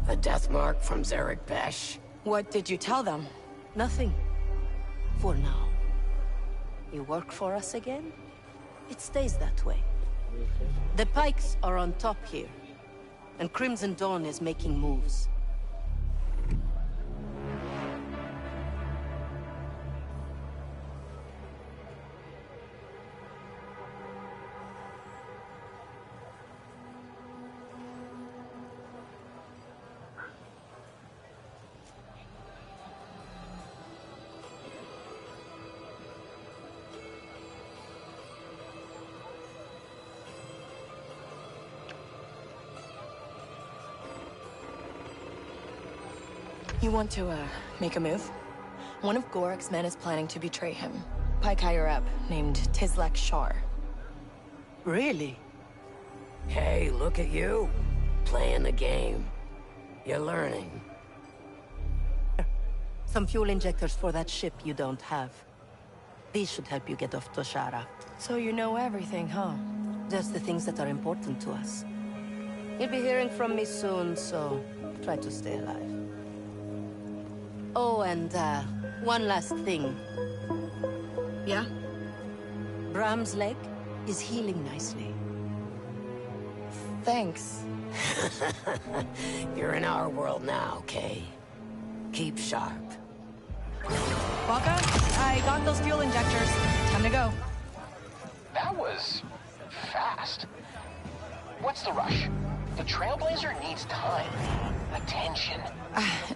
A death mark from Zarek Besh? What did you tell them? Nothing. For now. You work for us again? It stays that way. The Pikes are on top here. And Crimson Dawn is making moves. You want to, make a move? One of Gorak's men is planning to betray him. Pike higher up, named Tizlek Shar. Really? Hey, look at you. Playing the game. You're learning. Some fuel injectors for that ship you don't have. These should help you get off Toshara. So you know everything, huh? Just the things that are important to us. You'll be hearing from me soon, so try to stay alive. Oh, and one last thing. Yeah? Bram's leg is healing nicely. Thanks. You're in our world now, Kay. Keep sharp. Baka, I got those fuel injectors. Time to go. That was fast. What's the rush? The Trailblazer needs time. Attention.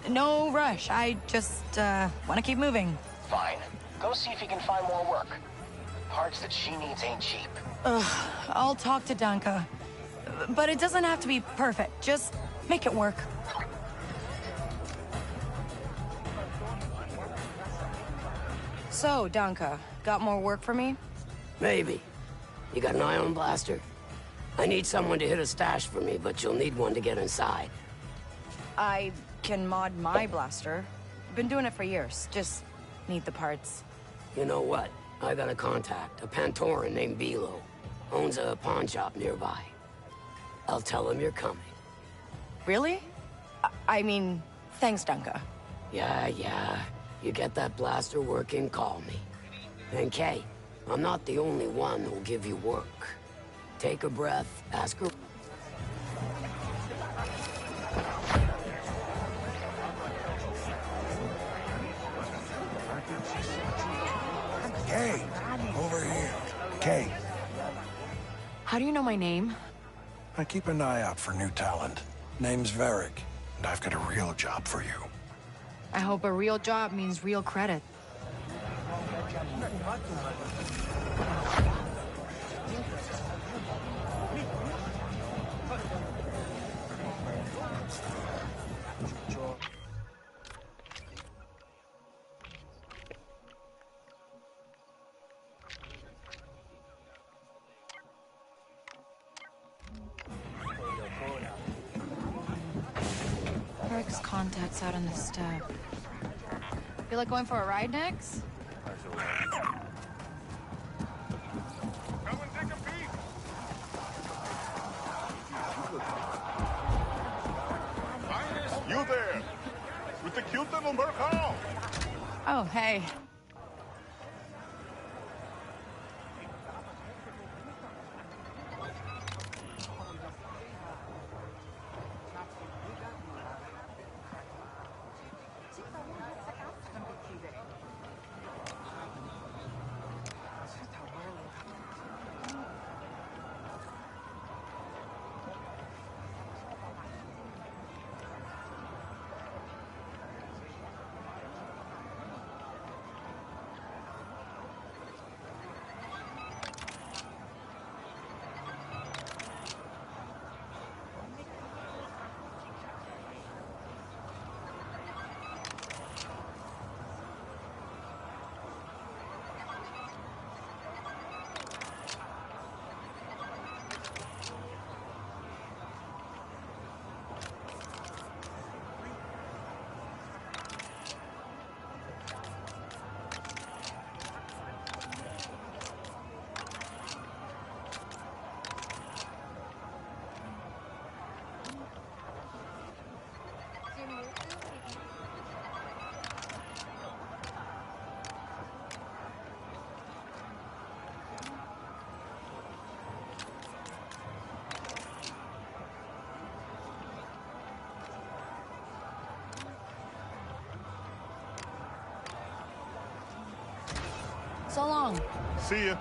No rush. I just, want to keep moving. Fine. Go see if you can find more work. Parts that she needs ain't cheap. I'll talk to Danka. But it doesn't have to be perfect. Just make it work. So, Danka, got more work for me? Maybe. You got an ion blaster? I need someone to hit a stash for me, but you'll need one to get inside. I can mod my blaster. Been doing it for years. Just need the parts. You know what? I got a contact, a Pantoran named Bilo. Owns a pawn shop nearby. I'll tell him you're coming. Really? I mean, thanks, Dunka. Yeah. You get that blaster working, call me. And Kay, I'm not the only one who'll give you work. Take a breath, ask her... Kay, over here. Kay. How do you know my name? I keep an eye out for new talent. Name's Varric, and I've got a real job for you. I hope a real job means real credit. Eric's contacts out on the step. Feel like going for a ride next? You there! With the cute little Mercal! Oh, hey. So long. See ya.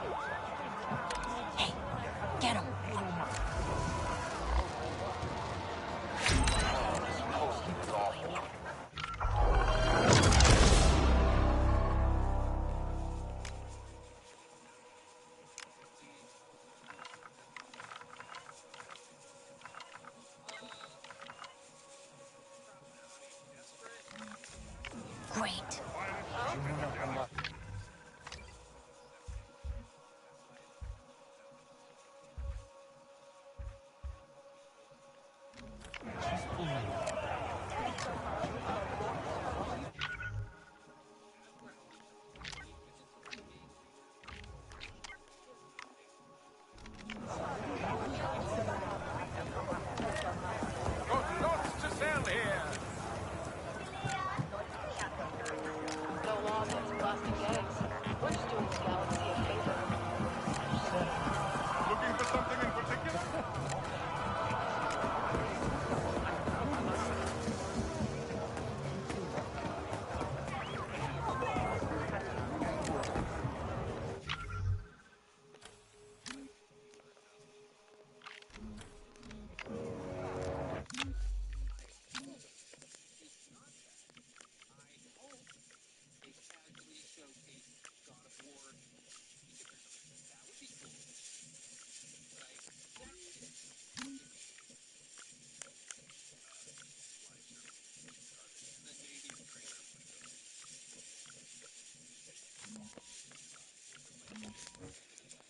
Hey, get him.